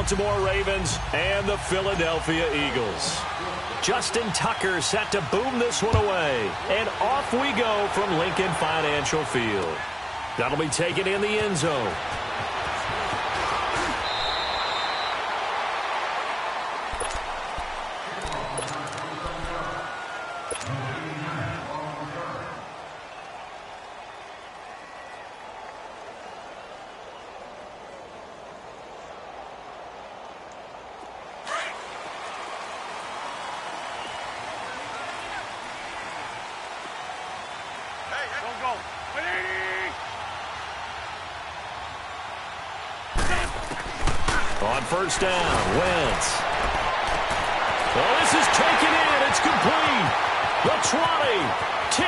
Baltimore Ravens and the Philadelphia Eagles. Justin Tucker set to boom this one away. And off we go from Lincoln Financial Field. That'll be taken in the end zone. On first down, Wentz. Oh, this is taken in. It's complete. The 20, 10,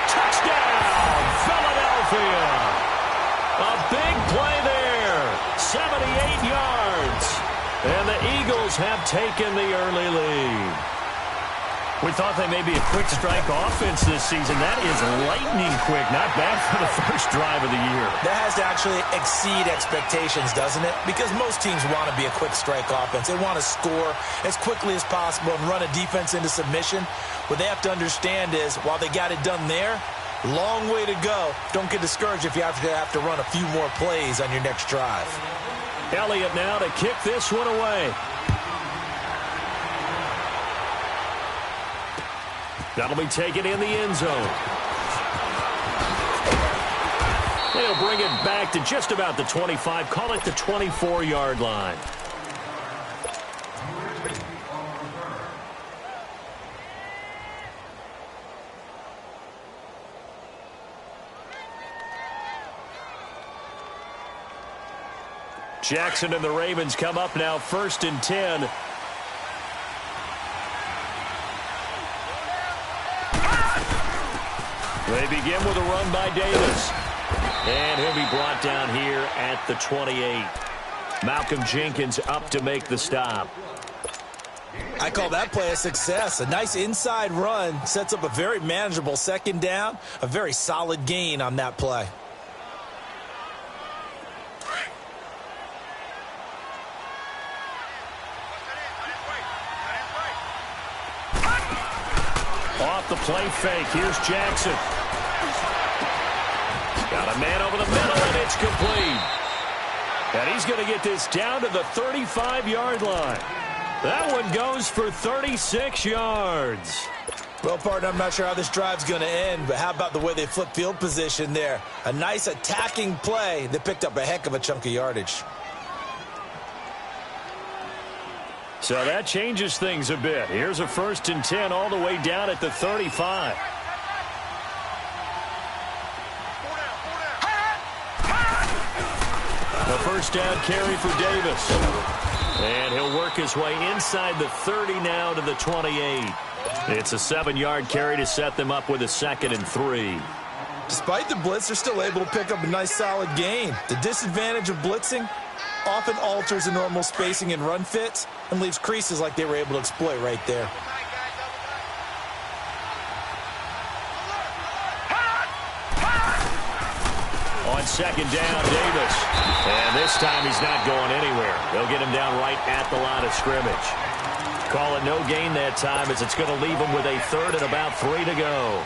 touchdown, Philadelphia. A big play there, 78 yards. And the Eagles have taken the early lead. We thought they may be a quick strike offense this season. That is lightning quick. Not bad for the first drive of the year. That has to actually exceed expectations, doesn't it? Because most teams want to be a quick strike offense. They want to score as quickly as possible and run a defense into submission. What they have to understand is, while they got it done there, long way to go. Don't get discouraged if you have to run a few more plays on your next drive. Elliott now to kick this one away. That'll be taken in the end zone. They'll bring it back to just about the 25. Call it the 24-yard line. Jackson and the Ravens come up now, 1st and 10. They begin with a run by Davis. And he'll be brought down here at the 28. Malcolm Jenkins up to make the stop. I call that play a success. A nice inside run sets up a very manageable second down. A very solid gain on that play. Off the play fake. Here's Jackson. Got a man over the middle, and it's complete. And he's going to get this down to the 35-yard line. That one goes for 36 yards. Well, partner, I'm not sure how this drive's going to end, but how about the way they flip field position there? A nice attacking play that picked up a heck of a chunk of yardage. So that changes things a bit. Here's a 1st and 10 all the way down at the 35. The first down carry for Davis. And he'll work his way inside the 30 now to the 28. It's a 7-yard carry to set them up with a 2nd and 3. Despite the blitz, they're still able to pick up a nice solid gain. The disadvantage of blitzing often alters the normal spacing and run fits and leaves creases like they were able to exploit right there. On 2nd down, Davis. And this time he's not going anywhere. They'll get him down right at the line of scrimmage. Call it no gain that time, as it's going to leave him with a 3rd and about 3 to go.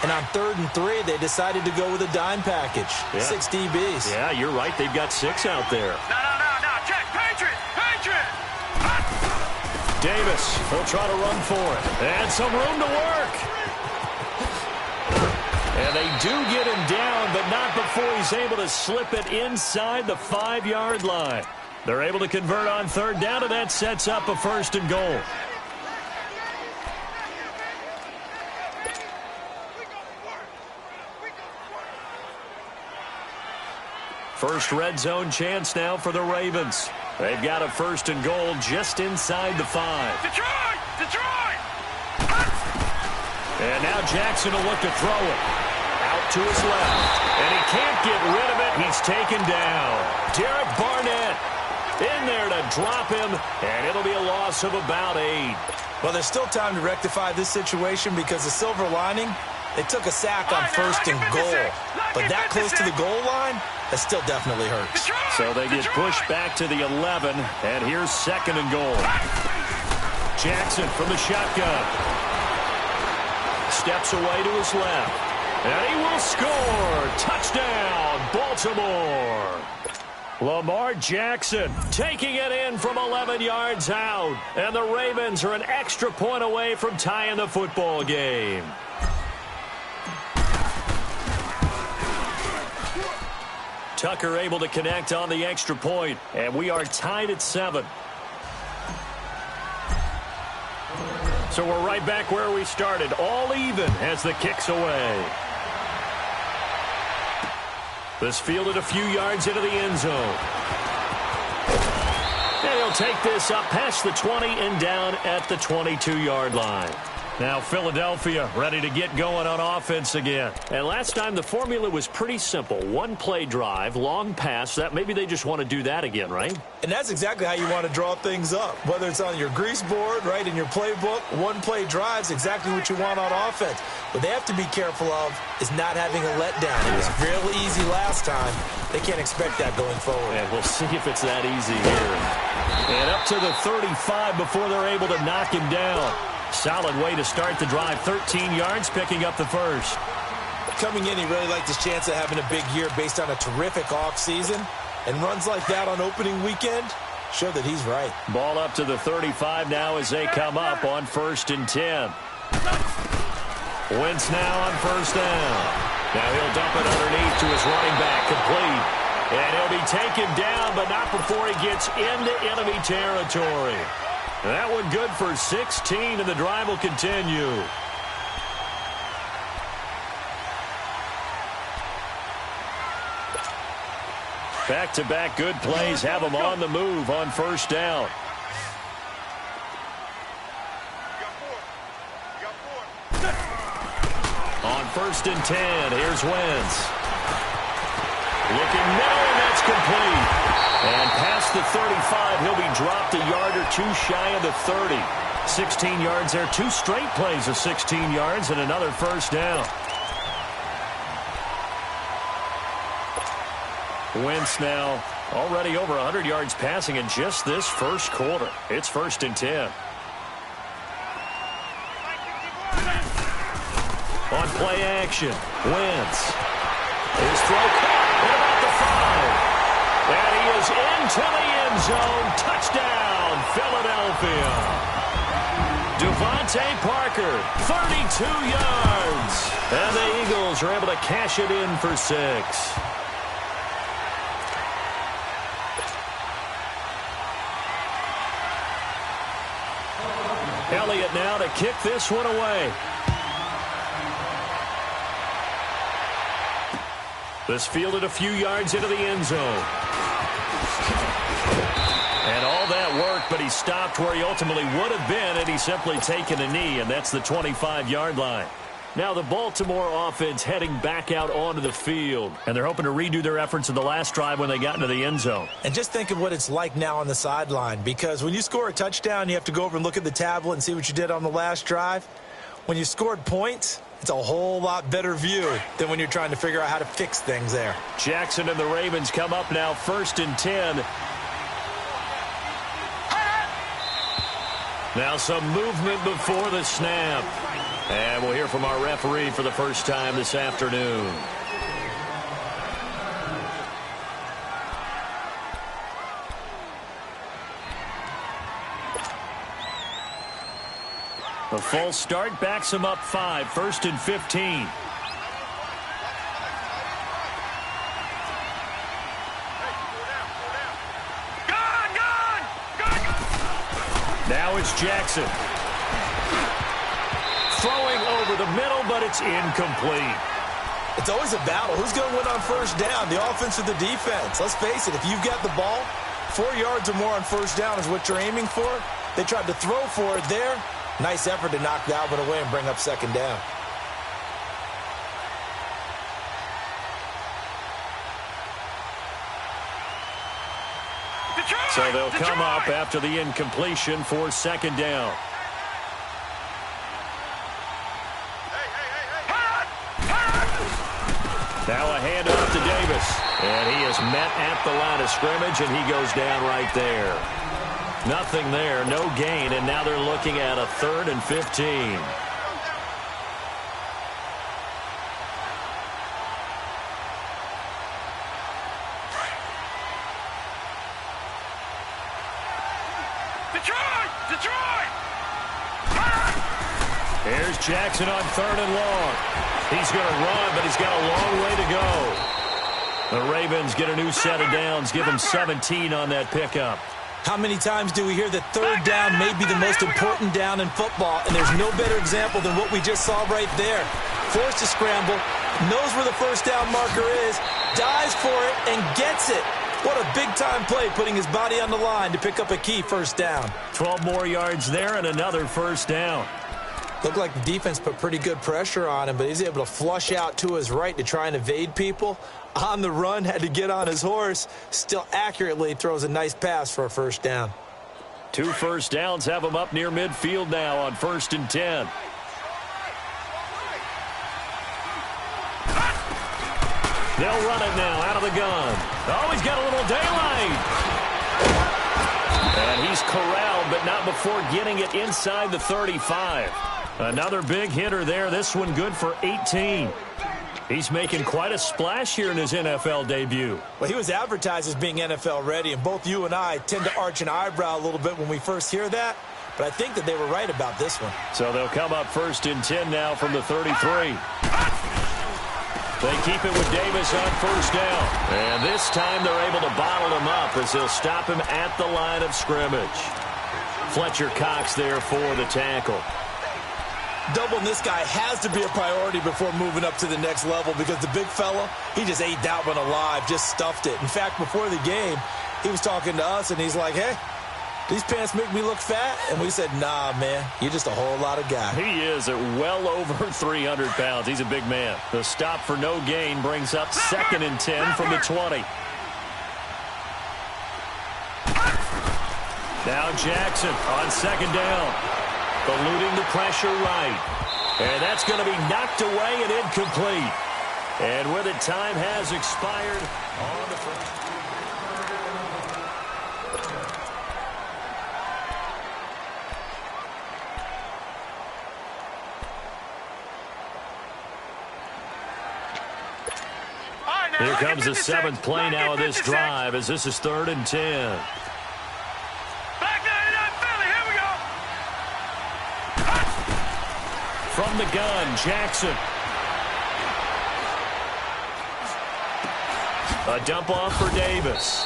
And on 3rd and 3, they decided to go with a dime package. Yeah. 6 DBs. Yeah, you're right. They've got 6 out there. No. Check. Patriot. Davis will try to run for it. And some room to work. And they do get him down, but not before he's able to slip it inside the 5-yard line. They're able to convert on 3rd down, and that sets up a 1st and goal. First red zone chance now for the Ravens. They've got a 1st and goal just inside the 5. Detroit! And now Jackson will look to throw it. Out to his left. And he can't get rid of it. He's taken down. Derek Barnett In there to drop him, and it'll be a loss of about 8. Well, there's still time to rectify this situation because the silver lining, they took a sack on first and goal. But that close to the goal line, that still definitely hurts. So they get pushed back to the 11, and here's second and goal. Jackson from the shotgun. Steps away to his left. And he will score. Touchdown, Baltimore. Lamar Jackson taking it in from 11 yards out. And the Ravens are an extra point away from tying the football game. Tucker able to connect on the extra point. And we are tied at 7. So we're right back where we started. All even as the kick's away. This fielded a few yards into the end zone. And he'll take this up past the 20 and down at the 22-yard line. Now Philadelphia ready to get going on offense again. And last time the formula was pretty simple. One play drive, long pass. That maybe they just want to do that again, right? And that's exactly how you want to draw things up. Whether it's on your grease board, right, in your playbook, one play drive's exactly what you want on offense. What they have to be careful of is not having a letdown. It was fairly easy last time. They can't expect that going forward. And we'll see if it's that easy here. And up to the 35 before they're able to knock him down. Solid way to start the drive. 13 yards, picking up the first. Coming in, he really liked his chance of having a big year based on a terrific offseason. And runs like that on opening weekend show that he's right. Ball up to the 35 now as they come up on 1st and 10. Wentz now on first down. Now he'll dump it underneath to his running back, complete. And he'll be taken down, but not before he gets into enemy territory. That one good for 16, and the drive will continue. Back-to-back good plays have them on the move on first down. On 1st and 10, here's Wentz. Looking middle, and that's complete. And past the 35, he'll be dropped a yard or two shy of the 30. 16 yards there, 2 straight plays of 16 yards and another first down. Wentz now already over 100 yards passing in just this first quarter. It's 1st and 10. On play action, Wentz. His throw caught at about the 5. And he is into the end zone. Touchdown, Philadelphia. Devontae Parker, 32 yards. And the Eagles are able to cash it in for 6. Elliott now to kick this one away. This fielded a few yards into the end zone. And all that work, but he stopped where he ultimately would have been had he simply taken a knee, and that's the 25-yard line. Now the Baltimore offense heading back out onto the field, and they're hoping to redo their efforts in the last drive when they got into the end zone. And just think of what it's like now on the sideline, because when you score a touchdown, you have to go over and look at the tablet and see what you did on the last drive. When you scored points, it's a whole lot better view than when you're trying to figure out how to fix things there. Jackson and the Ravens come up now 1st and 10. Now some movement before the snap. And we'll hear from our referee for the first time this afternoon. A false start backs him up 5, 1st and 15. Now it's Jackson. Throwing over the middle, but it's incomplete. It's always a battle. Who's going to win on first down, the offense or the defense? Let's face it, if you've got the ball, 4 yards or more on first down is what you're aiming for. They tried to throw for it there. Nice effort to knock that one away and bring up second down. The So they'll come up after the incompletion for second down. Now a handoff to Davis. And he is met at the line of scrimmage, and he goes down right there. Nothing there, no gain, and now they're looking at a 3rd and 15. Detroit! Here's Jackson on 3rd and long. He's going to run, but he's got a long way to go. The Ravens get a new set of downs, give them 17 on that pickup. How many times do we hear that third down may be the most important down in football, and there's no better example than what we just saw right there. Forced to scramble, knows where the first down marker is, dives for it, and gets it. What a big-time play, putting his body on the line to pick up a key first down. 12 more yards there and another first down. Looked like the defense put pretty good pressure on him, but he's able to flush out to his right to try and evade people. On the run, had to get on his horse. Still accurately throws a nice pass for a first down. 2 first downs have him up near midfield now on 1st and 10. They'll run it now out of the gun. Oh, he's got a little daylight. And he's corralled, but not before getting it inside the 35. Another big hitter there. This one good for 18. He's making quite a splash here in his NFL debut. Well, he was advertised as being NFL ready, and both you and I tend to arch an eyebrow a little bit when we first hear that. But I think that they were right about this one. So they'll come up 1st and 10 now from the 33. They keep it with Davis on 1st down. And this time they're able to bottle him up as he'll stop him at the line of scrimmage. Fletcher Cox there for the tackle. Doubling this guy has to be a priority before moving up to the next level, because the big fella, he just ate that one alive, just stuffed it. In fact, before the game, he was talking to us, and he's like, hey, these pants make me look fat? And we said, nah, man, you're just a whole lot of guy. He is at well over 300 pounds. He's a big man. The stop for no gain brings up 2nd and 10 from the 20. Now Jackson on 2nd down. Eluding the pressure right. And that's going to be knocked away and incomplete. And with it, time has expired on the front. Here comes the 7th play now of this drive, as this is 3rd and 10. From the gun, Jackson. A dump off for Davis.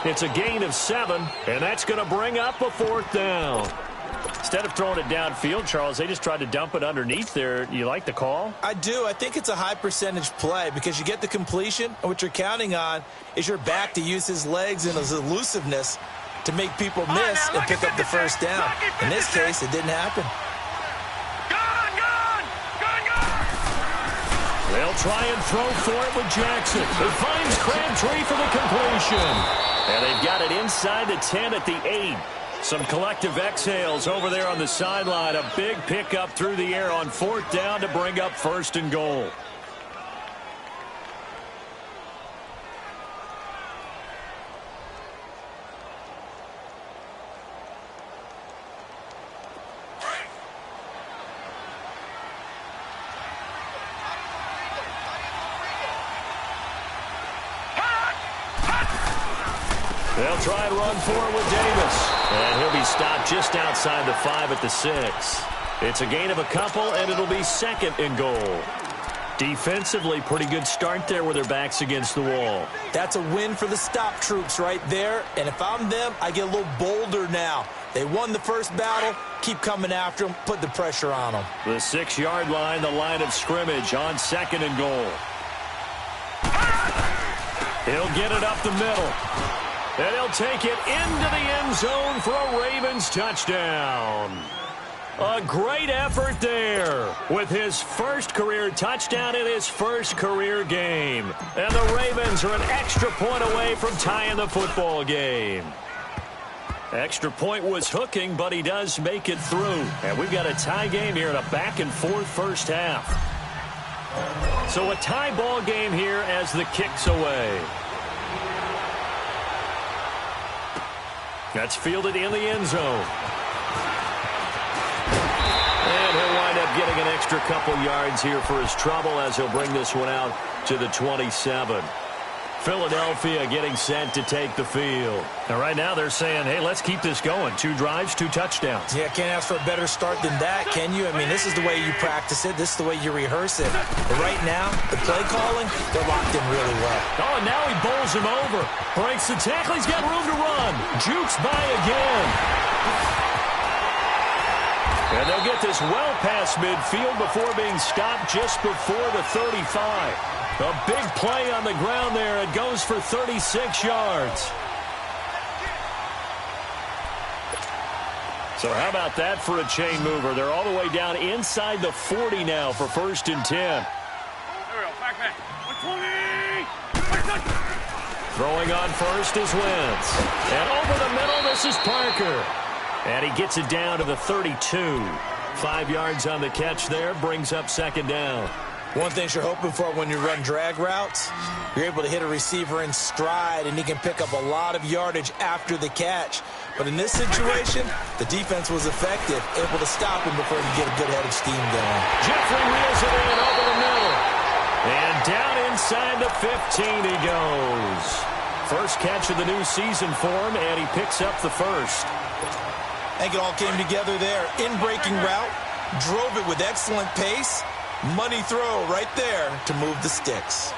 It's a gain of 7, and that's going to bring up a 4th down. Instead of throwing it downfield, Charles, they just tried to dump it underneath there. You like the call? I do. I think it's a high percentage play because you get the completion, and what you're counting on is your back to use his legs and his elusiveness to make people miss and pick up the first down. In this case, it didn't happen. They'll try and throw for it with Jackson. It finds Crabtree for the completion. And they've got it inside the 10 at the 8. Some collective exhales over there on the sideline. A big pickup through the air on 4th down to bring up 1st and goal. They'll try and run for it with Davis. And he'll be stopped just outside the 5 at the 6. It's a gain of a couple, and it'll be 2nd and goal. Defensively, pretty good start there with their backs against the wall. That's a win for the stop troops right there. And if I'm them, I get a little bolder now. They won the first battle. Keep coming after them. Put the pressure on them. The 6-yard line, the line of scrimmage on 2nd and goal. He'll get it up the middle. And he'll take it into the end zone for a Ravens touchdown. A great effort there with his first career touchdown in his first career game. And the Ravens are an extra point away from tying the football game. Extra point was hooking, but he does make it through. And we've got a tie game here in a back-and-forth first half. So a tie ball game here as the kick's away. That's fielded in the end zone. And he'll wind up getting an extra couple yards here for his trouble as he'll bring this one out to the 27. Philadelphia getting set to take the field. And right now they're saying, hey, let's keep this going. 2 drives, 2 touchdowns. Yeah, can't ask for a better start than that, can you? I mean, this is the way you practice it. This is the way you rehearse it. But right now, the play calling, they're locked in really well. Oh, and now he bowls him over. Breaks the tackle. He's got room to run. Jukes by again. And they'll get this well past midfield before being stopped just before the 35. A big play on the ground there. It goes for 36 yards. So how about that for a chain mover? They're all the way down inside the 40 now for 1st and 10. There we go. Back. 120. Throwing on first is Wentz. And over the middle, this is Parker. And he gets it down to the 32. 5 yards on the catch there. Brings up 2nd down. One thing you're hoping for when you run drag routes, you're able to hit a receiver in stride, and he can pick up a lot of yardage after the catch. But in this situation, the defense was effective, able to stop him before he could get a good head of steam going. Jeffrey wheels it in over the middle. And down inside the 15 he goes. First catch of the new season for him, and he picks up the first. I think it all came together there. In-breaking route, drove it with excellent pace. Money throw right there to move the sticks.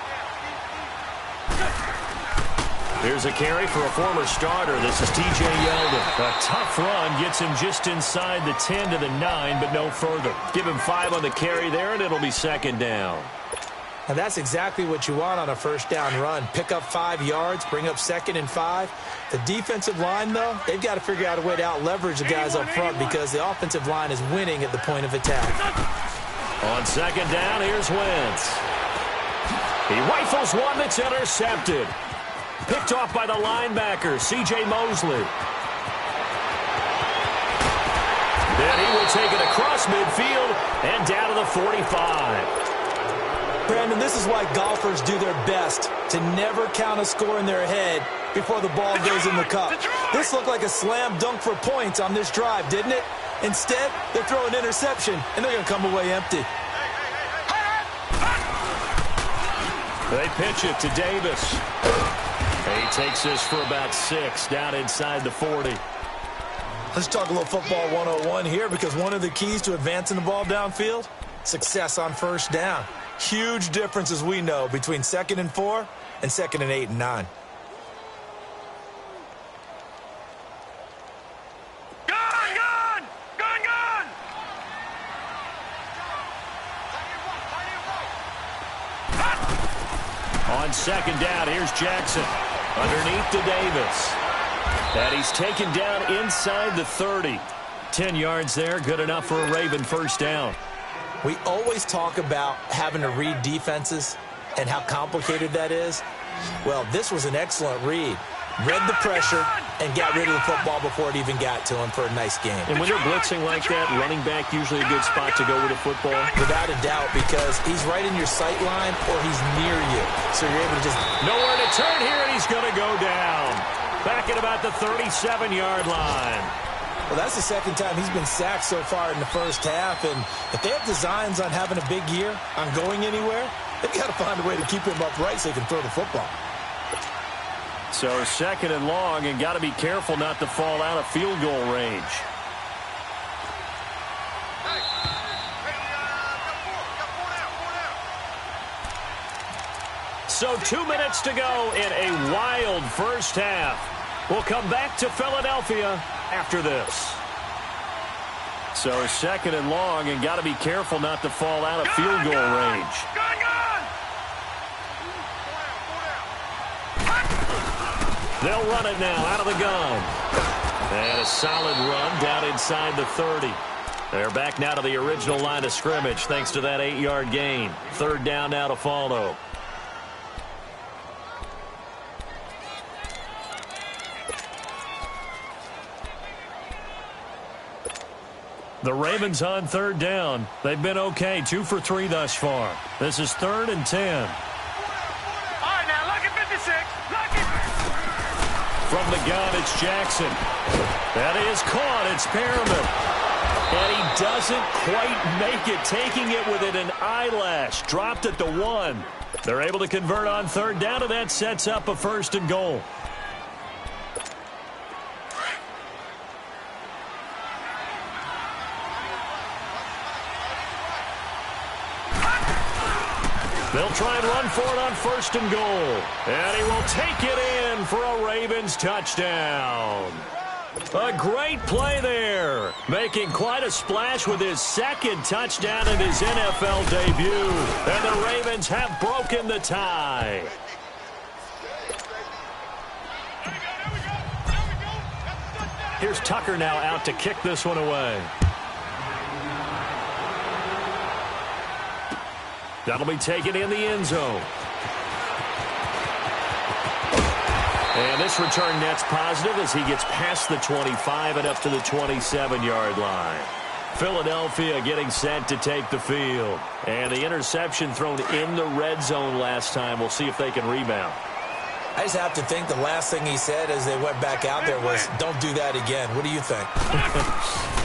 Here's a carry for a former starter. This is T.J. Yeldon. A tough run gets him just inside the 10 to the 9, but no further. Give him 5 on the carry there, and it'll be 2nd down. And that's exactly what you want on a 1st down run. Pick up 5 yards, bring up 2nd and 5. The defensive line, though, they've got to figure out a way to out-leverage the guys up front because the offensive line is winning at the point of attack. On 2nd down, here's Wentz. He rifles one that's intercepted. Picked off by the linebacker, C.J. Mosley. Then he will take it across midfield and down to the 45. Brandon, this is why golfers do their best to never count a score in their head before the ball goes in the cup. This looked like a slam dunk for points on this drive, didn't it? Instead, they're throwing interception, and they're going to come away empty. They pitch it to Davis. He takes this for about 6 down inside the 40. Let's talk a little football 101 here because one of the keys to advancing the ball downfield, success on 1st down. Huge difference, as we know, between 2nd and 4 and 2nd and 8 and 9. On 2nd down, here's Jackson. Underneath to Davis. And he's taken down inside the 30. 10 yards there, good enough for a Raven 1st down. We always talk about having to read defenses and how complicated that is. Well, this was an excellent read. Read the pressure and got rid of the football before it even got to him for a nice game. And when they're blitzing like that, running back usually a good spot to go with a football? Without a doubt, because he's right in your sight line or he's near you. So you're able to just... Nowhere to turn here, and he's going to go down. Back at about the 37-yard line. Well, that's the 2nd time he's been sacked so far in the 1st half. And if they have designs on having a big year, on going anywhere, they've got to find a way to keep him upright so he can throw the football. So 2nd and long, and got to be careful not to fall out of field goal range. So 2 minutes to go in a wild 1st half. We'll come back to Philadelphia after this. So 2nd and long, and got to be careful not to fall out of field goal range. They'll run it now out of the gun. And a solid run down inside the 30. They're back now to the original line of scrimmage thanks to that 8-yard gain. Third down now to follow. The Ravens on third down. They've been okay, 2 for 3 thus far. This is 3rd and 10. All right, now, look at 56. Look at... From the gun, it's Jackson. That is caught. It's Perriman. And he doesn't quite make it, taking it within an eyelash. Dropped at the 1. They're able to convert on third down, and that sets up a 1st and goal. They'll try and run for it on 1st and goal. And he will take it in for a Ravens touchdown. A great play there. Making quite a splash with his 2nd touchdown in his NFL debut. And the Ravens have broken the tie. Here's Tucker now out to kick this one away. That'll be taken in the end zone. And this return net's positive as he gets past the 25 and up to the 27-yard line. Philadelphia getting set to take the field. And the interception thrown in the red zone last time. We'll see if they can rebound. I just have to think the last thing he said as they went back out there was, don't do that again. What do you think?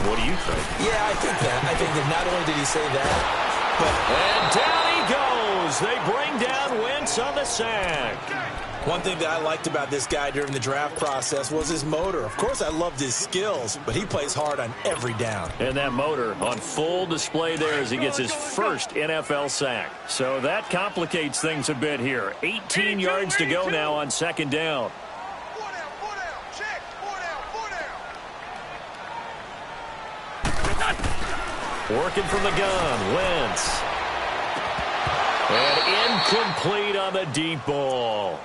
What do you think? Yeah, I think that. I think that not only did he say that, but... And down he goes. They bring down Wentz on the sack. One thing that I liked about this guy during the draft process was his motor. Of course, I loved his skills, but he plays hard on every down. And that motor on full display there as he gets his first NFL sack. So that complicates things a bit here. 18 yards to go now on 2nd down. Working from the gun, Wentz. And incomplete on the deep ball.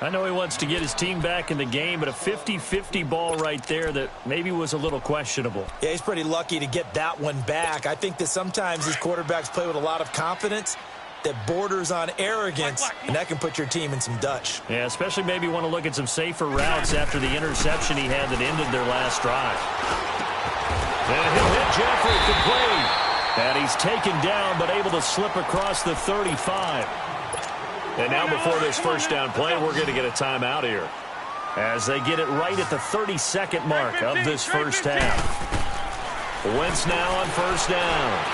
I know he wants to get his team back in the game, but a 50-50 ball right there that maybe was a little questionable. Yeah, he's pretty lucky to get that one back. I think that sometimes these quarterbacks play with a lot of confidence that borders on arrogance, and that can put your team in some Dutch. Yeah, especially maybe want to look at some safer routes after the interception he had that ended their last drive. And he'll hit Jeffrey complete. And he's taken down, but able to slip across the 35. And now before this first down play, we're going to get a timeout here, as they get it right at the 32nd mark of this first half. Wentz now on 1st down.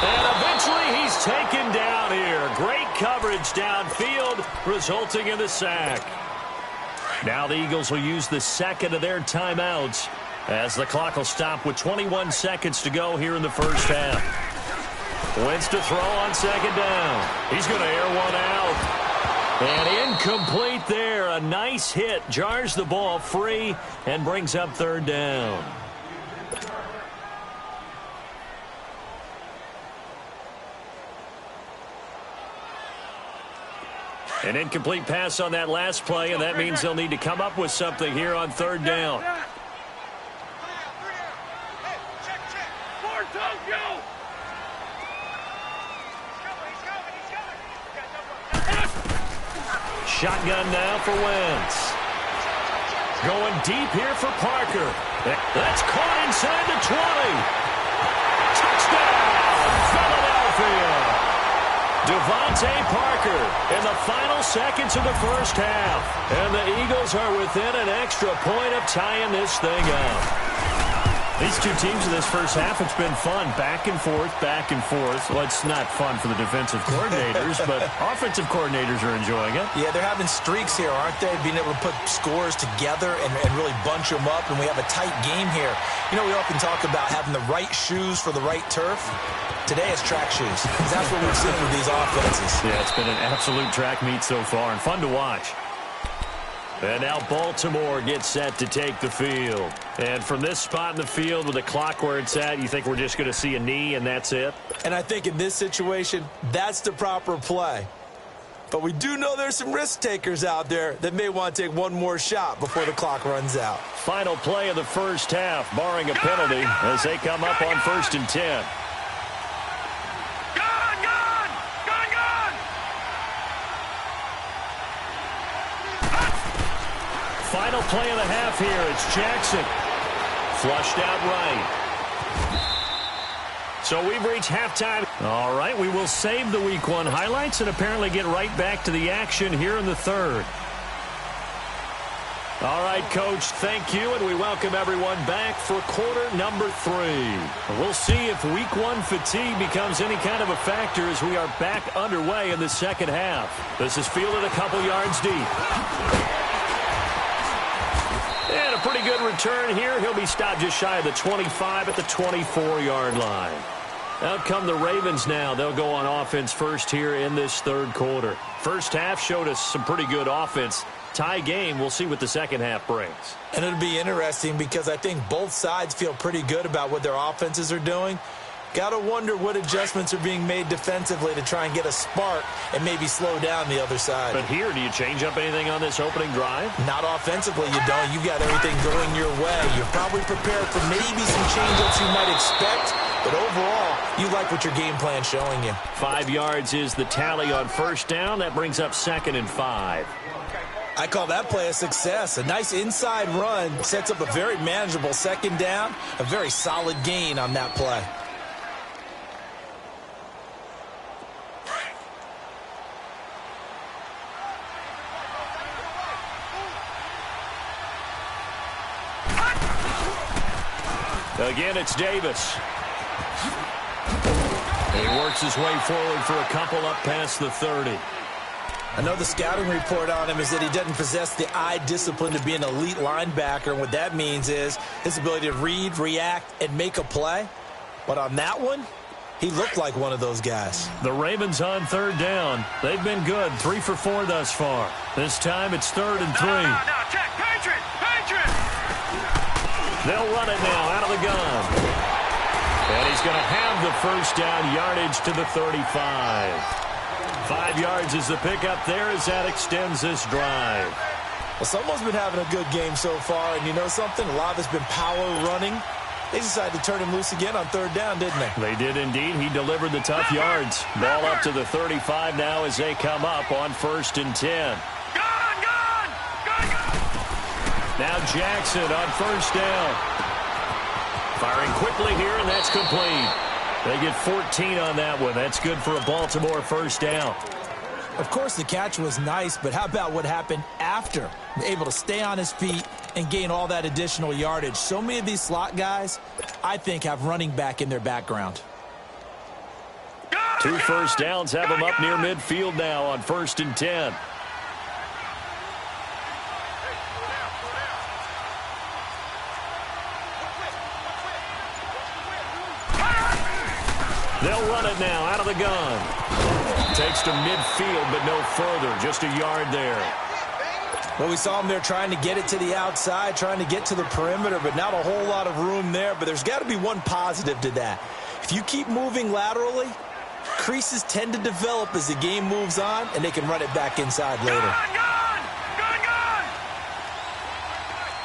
And eventually he's taken down here. Great coverage downfield, resulting in the sack. Now the Eagles will use the 2nd of their timeouts, as the clock will stop with 21 seconds to go here in the first half. Wentz to throw on 2nd down. He's going to air one out. And incomplete there. A nice hit. Jars the ball free and brings up 3rd down. An incomplete pass on that last play, and that means they'll need to come up with something here on 3rd down. Shotgun now for Wentz. Going deep here for Parker. That's caught inside the 20. Touchdown, Philadelphia. Devontae Parker in the final seconds of the first half. And the Eagles are within an extra point of tying this thing up. These two teams in this first half, it's been fun. Back and forth, back and forth. Well, it's not fun for the defensive coordinators, but offensive coordinators are enjoying it. Yeah, they're having streaks here, aren't they? Being able to put scores together and really bunch them up, and we have a tight game here. You know, we often talk about having the right shoes for the right turf. Today it's track shoes. That's what we've seen with these offenses. Yeah, it's been an absolute track meet so far, and fun to watch. And now Baltimore gets set to take the field. And from this spot in the field with the clock where it's at, you think we're just going to see a knee and that's it? And I think in this situation, that's the proper play. But we do know there's some risk takers out there that may want to take one more shot before the clock runs out. Final play of the first half, barring a penalty, as they come up on 1st and 10. Final play of the half here. It's Jackson. Flushed out right. So we've reached halftime. All right, we will save the Week 1 highlights and apparently get right back to the action here in the third. All right, Coach, thank you, and we welcome everyone back for quarter number 3. We'll see if Week 1 fatigue becomes any kind of a factor as we are back underway in the second half. This is fielded a couple yards deep. And a pretty good return here. He'll be stopped just shy of the 25 at the 24-yard line. Out come the Ravens now. They'll go on offense first here in this third quarter. First half showed us some pretty good offense. Tie game. We'll see what the second half brings. And it'll be interesting because I think both sides feel pretty good about what their offenses are doing. Got to wonder what adjustments are being made defensively to try and get a spark and maybe slow down the other side. But here, do you change up anything on this opening drive? Not offensively, you don't. You got everything going your way. You're probably prepared for maybe some change-ups you might expect, but overall, you like what your game plan's showing you. 5 yards is the tally on first down. That brings up 2nd and 5. I call that play a success. A nice inside run sets up a very manageable second down, a very solid gain on that play. Again, it's Davis. He works his way forward for a couple up past the 30. I know the scouting report on him is that he doesn't possess the eye discipline to be an elite linebacker, and what that means is his ability to read, react, and make a play. But on that one, he looked like one of those guys. The Ravens on 3rd down. They've been good, 3 for 4 thus far. This time it's 3rd and 3. No, check, Patriot! They'll run it now out of the gun. And he's going to have the first down, yardage to the 35. 5 yards is the pickup there as that extends this drive. Well, someone's been having a good game so far, and you know something? A lot of it's been power running. They decided to turn him loose again on 3rd down, didn't they? They did indeed. He delivered the tough yards. Ball up to the 35 now as they come up on 1st and 10. Now Jackson on 1st down. Firing quickly here, and that's complete. They get 14 on that one. That's good for a Baltimore first down. Of course, the catch was nice, but how about what happened after? Able to stay on his feet and gain all that additional yardage. So many of these slot guys, I think, have running back in their background. 2 first downs have them up near midfield now on 1st and 10. They'll run it now out of the gun. Takes to midfield, but no further. Just a yard there. Well, we saw him there trying to get it to the outside, trying to get to the perimeter, but not a whole lot of room there. But there's got to be one positive to that. If you keep moving laterally, creases tend to develop as the game moves on, and they can run it back inside later. Gun!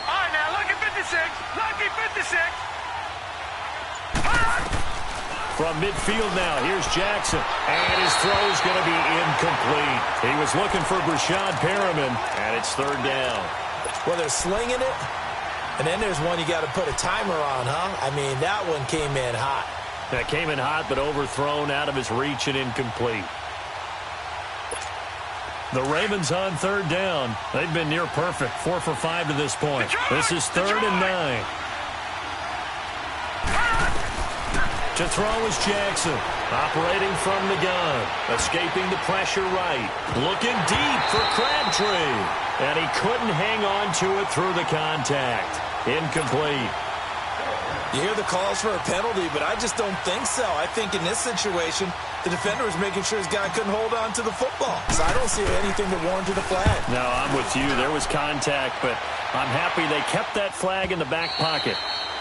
All right, now, lucky 56. Lucky 56. From midfield now, here's Jackson. And his throw's going to be incomplete. He was looking for Brashad Perriman, and it's 3rd down. Well, they're slinging it, and then there's one you got to put a timer on, huh? I mean, that one came in hot. That came in hot, but overthrown out of his reach and incomplete. The Ravens on 3rd down. They've been near perfect, 4 for 5 to this point. This is 3rd and 9. To throw is Jackson, operating from the gun, escaping the pressure right, looking deep for Crabtree, and he couldn't hang on to it through the contact. Incomplete. You hear the calls for a penalty, but I just don't think so. I think in this situation, the defender was making sure his guy couldn't hold on to the football. So I don't see anything that warranted a flag. No, I'm with you. There was contact, but I'm happy they kept that flag in the back pocket.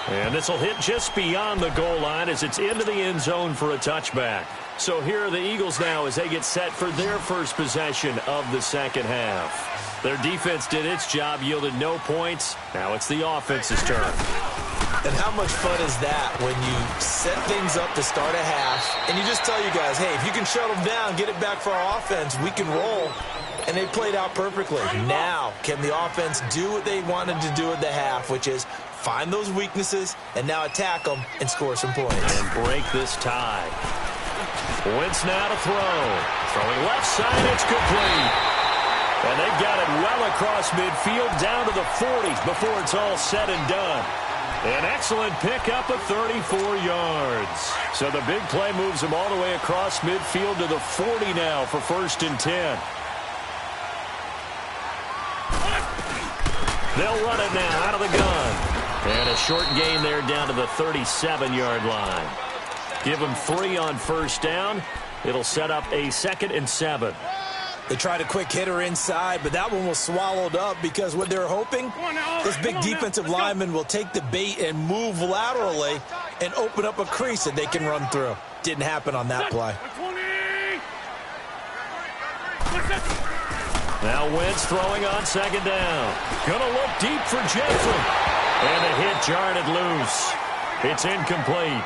And this will hit just beyond the goal line as it's into the end zone for a touchback. So here are the Eagles now as they get set for their first possession of the second half. Their defense did its job, yielded no points. Now it's the offense's turn. And how much fun is that when you set things up to start a half and you just tell you guys, hey, if you can shut them down, get it back for our offense, we can roll. And they played out perfectly. Now, can the offense do what they wanted to do at the half, which is find those weaknesses and now attack them and score some points. And break this tie. Wentz now to throw. Throwing left side, it's complete. And they've got it well across midfield down to the 40 before it's all said and done. An excellent pickup of 34 yards. So the big play moves them all the way across midfield to the 40 now for 1st and 10. They'll run it now out of the gun. And a short gain there down to the 37-yard line. Give them 3 on 1st down. It'll set up a 2nd and 7. They tried a quick hitter inside, but that one was swallowed up because what they're hoping, this big defensive lineman will take the bait and move laterally and open up a crease that they can run through. Didn't happen on that play. Now Wentz throwing on 2nd down. Gonna look deep for Jeffrey. And the hit jarred it loose. It's incomplete.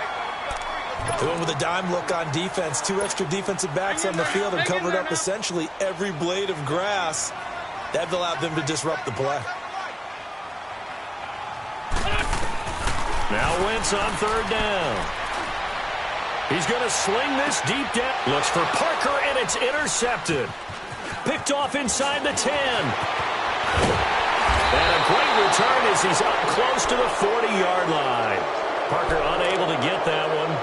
They went with a dime look on defense. 2 extra defensive backs on the field and covered up essentially every blade of grass. That allowed them to disrupt the play. Now Wentz on 3rd down. He's going to sling this deep down. Looks for Parker, and it's intercepted. Picked off inside the 10. And a great return as he's up close to the 40-yard line. Parker unable to get that one.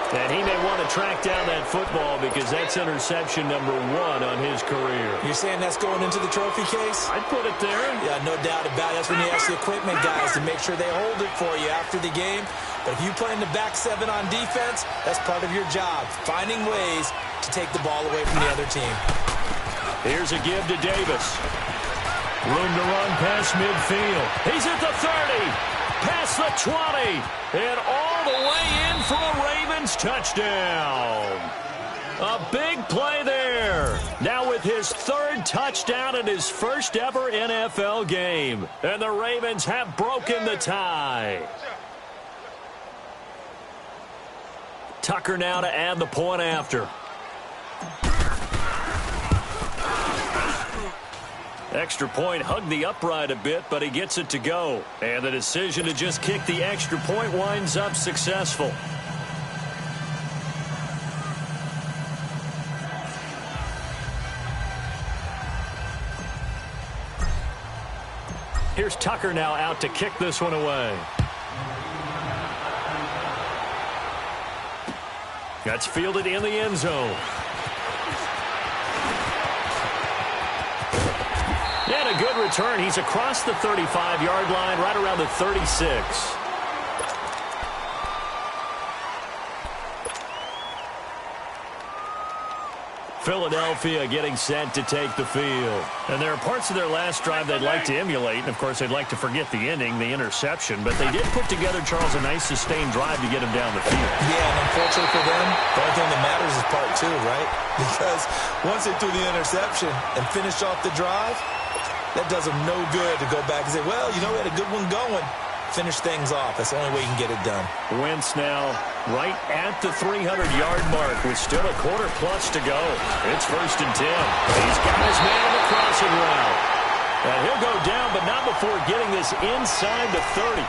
And he may want to track down that football because that's interception number 1 on his career. You're saying that's going into the trophy case? I'd put it there. Yeah, no doubt about it. That's when you ask the equipment guys to make sure they hold it for you after the game. But if you play in the back 7 on defense, that's part of your job, finding ways to take the ball away from the other team. Here's a give to Davis. Room to run past midfield. He's at the 30. Past the 20. And all the way in for a Ravens touchdown. A big play there. Now with his 3rd touchdown in his first ever NFL game. And the Ravens have broken the tie. Tucker now to add the point after. Extra point hugged the upright a bit, but he gets it to go. And the decision to just kick the extra point winds up successful. Here's Tucker now out to kick this one away. That's fielded in the end zone. And a good return. He's across the 35-yard line, right around the 36. Philadelphia getting set to take the field. And there are parts of their last drive they'd like to emulate. And, of course, they'd like to forget the ending, the interception. But they did put together, Charles, a nice sustained drive to get him down the field. Yeah, and unfortunately for them, the only thing that matters is part 2, right? Because once they threw the interception and finished off the drive, that does them no good to go back and say, well, you know, we had a good one going. Finish things off. That's the only way you can get it done. Wentz now right at the 300-yard mark with still a quarter plus to go. It's 1st and 10. He's got his man on the crossing route. And he'll go down, but not before getting this inside the 30.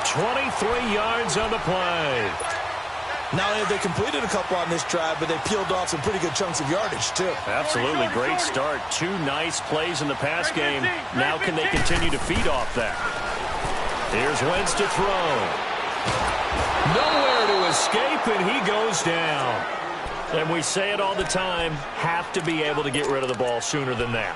23 yards on the play. Not only have they completed a couple on this drive, but they peeled off some pretty good chunks of yardage, too. Absolutely. Great start. 2 nice plays in the pass game. Now can they continue to feed off that? Here's Wentz to throw. Nowhere to escape, and he goes down. And we say it all the time, have to be able to get rid of the ball sooner than that.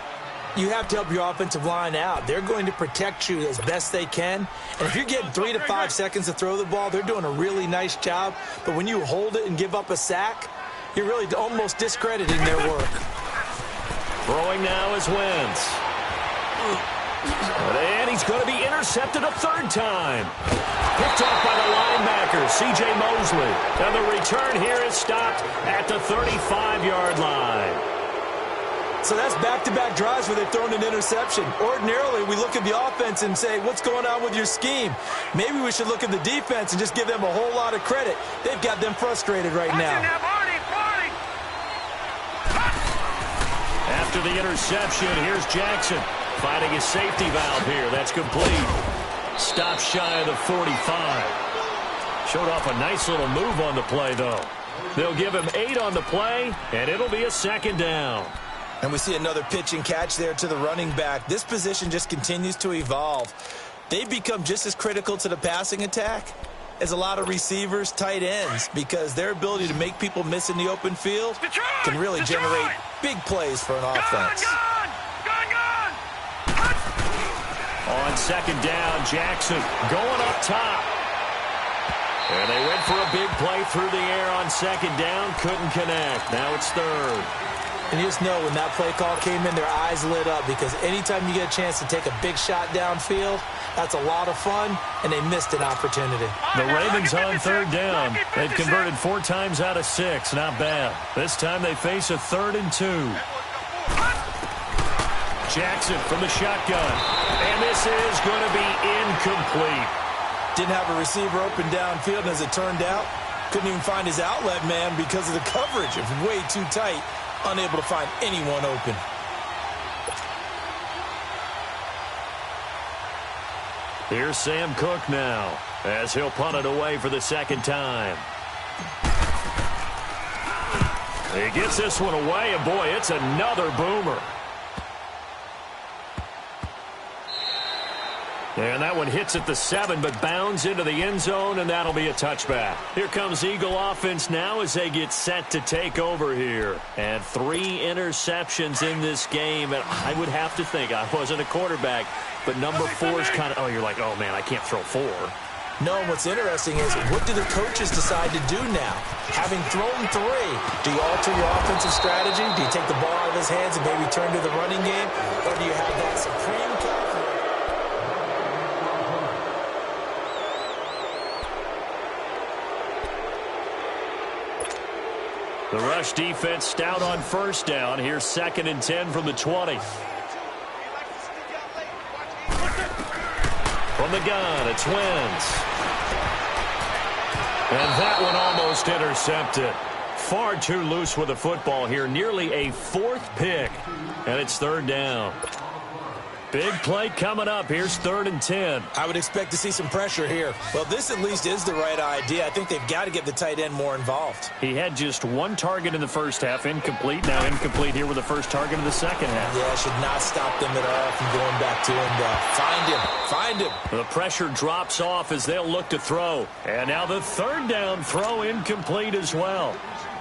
You have to help your offensive line out. They're going to protect you as best they can. And if you're getting 3 to 5 seconds to throw the ball, they're doing a really nice job. But when you hold it and give up a sack, you're really almost discrediting their work. Throwing now is Wentz. And he's going to be intercepted a third time. Picked off by the linebacker, C.J. Mosley. And the return here is stopped at the 35-yard line. So that's back-to-back drives where they've thrown an interception. Ordinarily, we look at the offense and say, what's going on with your scheme? Maybe we should look at the defense and just give them a whole lot of credit. They've got them frustrated right now. After the interception, here's Jackson finding his safety valve here. That's complete. Stop shy of the 45. Showed off a nice little move on the play, though. They'll give him 8 on the play, and it'll be a second down. And we see another pitch and catch there to the running back. This position just continues to evolve. They've become just as critical to the passing attack as a lot of receivers, tight ends, because their ability to make people miss in the open field can really generate big plays for an offense. On second down, Jackson going up top. And they went for a big play through the air on second down. Couldn't connect. Now it's third. And you just know when that play call came in, their eyes lit up, because anytime you get a chance to take a big shot downfield, that's a lot of fun, and they missed an opportunity. The Ravens on third down. They've converted 4 times out of 6. Not bad. This time they face a 3rd and 2. Jackson from the shotgun. And this is going to be incomplete. Didn't have a receiver open downfield, and as it turned out, couldn't even find his outlet man because of the coverage. It was way too tight. Unable to find anyone open. Here's Sam Cook now as he'll punt it away for the second time. He gets this one away, and boy, it's another boomer. And that one hits at the 7, but bounds into the end zone, and that'll be a touchback. Here comes Eagle offense now as they get set to take over here. And 3 interceptions in this game, and I would have to think, I wasn't a quarterback, but number 4 is kind of, oh, you're like, oh, man, I can't throw 4. No, what's interesting is, what do the coaches decide to do now? Having thrown 3, do you alter your offensive strategy? Do you take the ball out of his hands and maybe turn to the running game? Or do you have that supreme confidence? The rush defense stout on first down. Here's 2nd and 10 from the 20. From the gun, it's Wentz. And that one almost intercepted. Far too loose with the football here. Nearly a 4th pick. And it's 3rd down. Big play coming up. Here's 3rd and 10. I would expect to see some pressure here. Well, this at least is the right idea. I think they've got to get the tight end more involved. He had just 1 target in the first half. Incomplete. Now incomplete here with the first target in the second half. Yeah, should not stop them at all from going back to him. Find him. Find him. The pressure drops off as they'll look to throw. And now the 3rd down throw incomplete as well.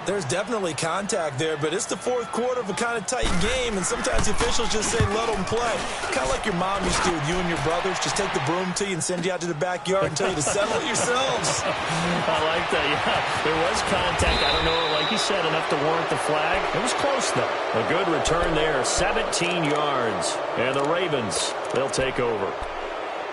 There's definitely contact there, but it's the 4th quarter of a kind of tight game, and sometimes the officials just say, let them play. Kind of like your mom used to do with you and your brothers. Just take the broom to you and send you out to the backyard and tell you to settle it yourselves. I like that, yeah. There was contact. I don't know, like you said, enough to warrant the flag. It was close, though. A good return there, 17 yards. And the Ravens, they'll take over.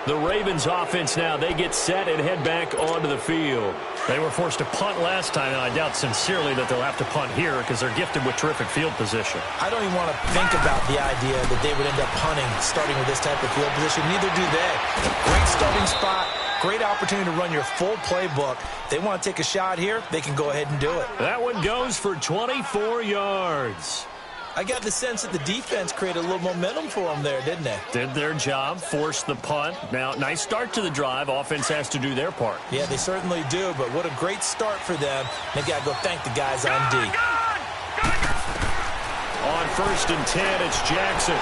The Ravens offense now, they get set and head back onto the field. They were forced to punt last time, and I doubt sincerely that they'll have to punt here because they're gifted with terrific field position. I don't even want to think about the idea that they would end up punting starting with this type of field position. Neither do they. Great starting spot, great opportunity to run your full playbook. They want to take a shot here, they can go ahead and do it. That one goes for 24 yards. I got the sense that the defense created a little momentum for them there, didn't they? Did their job, forced the punt. Now, nice start to the drive. Offense has to do their part. Yeah, they certainly do, but what a great start for them. They've got to go thank the guys on D. On 1st and 10, it's Jackson.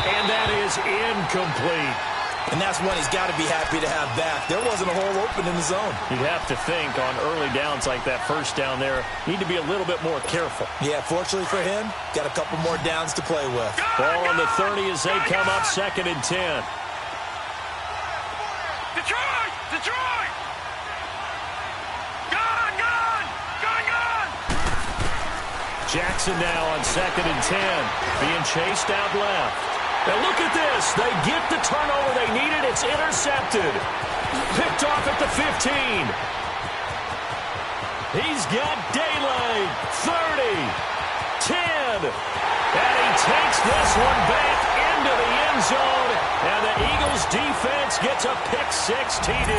And that is incomplete. And that's one he's got to be happy to have back. There wasn't a hole open in the zone. You'd have to think on early downs like that first down there, need to be a little bit more careful. Yeah, fortunately for him, got a couple more downs to play with. Ball on the 30 as they come up 2nd and 10. Detroit! Detroit! Gone! Gone! Gone! Gone! Jackson now on 2nd and 10, being chased out left. And look at this. They get the turnover they needed. It's intercepted. Picked off at the 15. He's got daylight. 30. 10. And he takes this one back into the end zone. And the Eagles defense gets a pick-6 TD.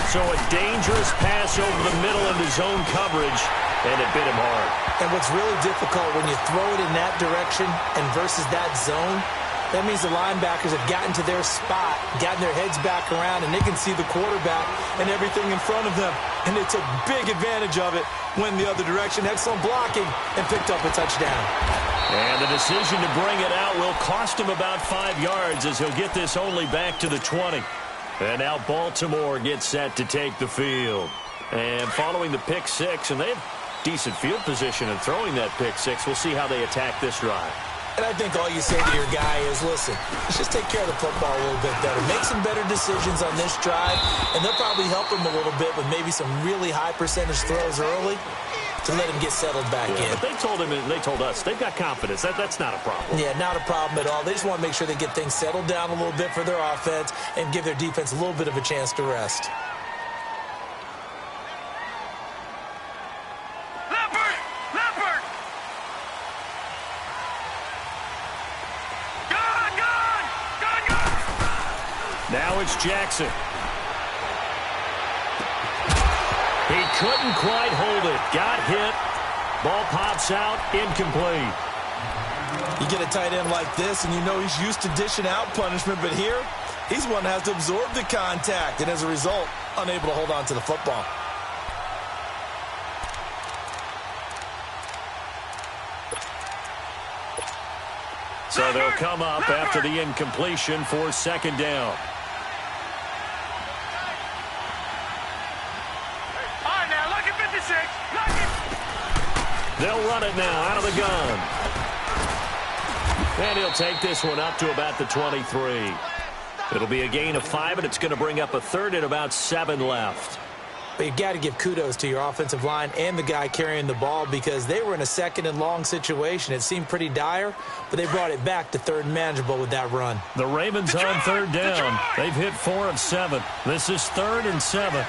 So a dangerous pass over the middle into zone coverage, and it bit him hard. And what's really difficult when you throw it in that direction and versus that zone, that means the linebackers have gotten to their spot, gotten their heads back around, and they can see the quarterback and everything in front of them. And they took big advantage of it, went the other direction, excellent blocking, and picked up a touchdown. And the decision to bring it out will cost him about 5 yards as he'll get this only back to the 20. And now Baltimore gets set to take the field. And following the pick-6, and they have decent field position in throwing that pick-6, we'll see how they attack this drive. And I think all you say to your guy is, listen, let's just take care of the football a little bit better. Make some better decisions on this drive, and they'll probably help him a little bit with maybe some really high percentage throws early to let him get settled back in. But they told him, and they told us, they've got confidence. That's not a problem. Yeah, not a problem at all. They just want to make sure they get things settled down a little bit for their offense and give their defense a little bit of a chance to rest. Leopard! Gone! Now it's Jackson. He couldn't quite hold it. Got hit. Ball pops out. Incomplete. You get a tight end like this, and you know he's used to dishing out punishment, but here, he's one that has to absorb the contact, and as a result, unable to hold on to the football. So they'll come up after the incompletion for second down. They'll run it now out of the gun. And he'll take this one up to about the 23. It'll be a gain of 5, and it's going to bring up a third and about 7 left. But you've got to give kudos to your offensive line and the guy carrying the ball because they were in a second and long situation. It seemed pretty dire, but they brought it back to third and manageable with that run. The Ravens on third down. They've hit 4 of 7. This is 3rd and 7.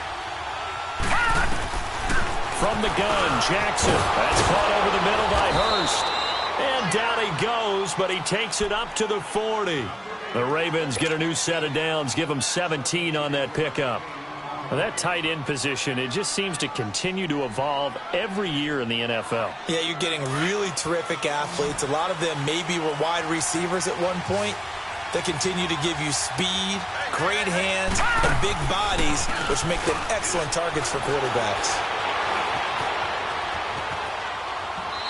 From the gun, Jackson. That's caught over the middle by Hurst. And down he goes, but he takes it up to the 40. The Ravens get a new set of downs, give them 17 on that pickup. Now that tight end position, it just seems to continue to evolve every year in the NFL. Yeah, you're getting really terrific athletes. A lot of them maybe were wide receivers at one point. They continue to give you speed, great hands, and big bodies, which make them excellent targets for quarterbacks.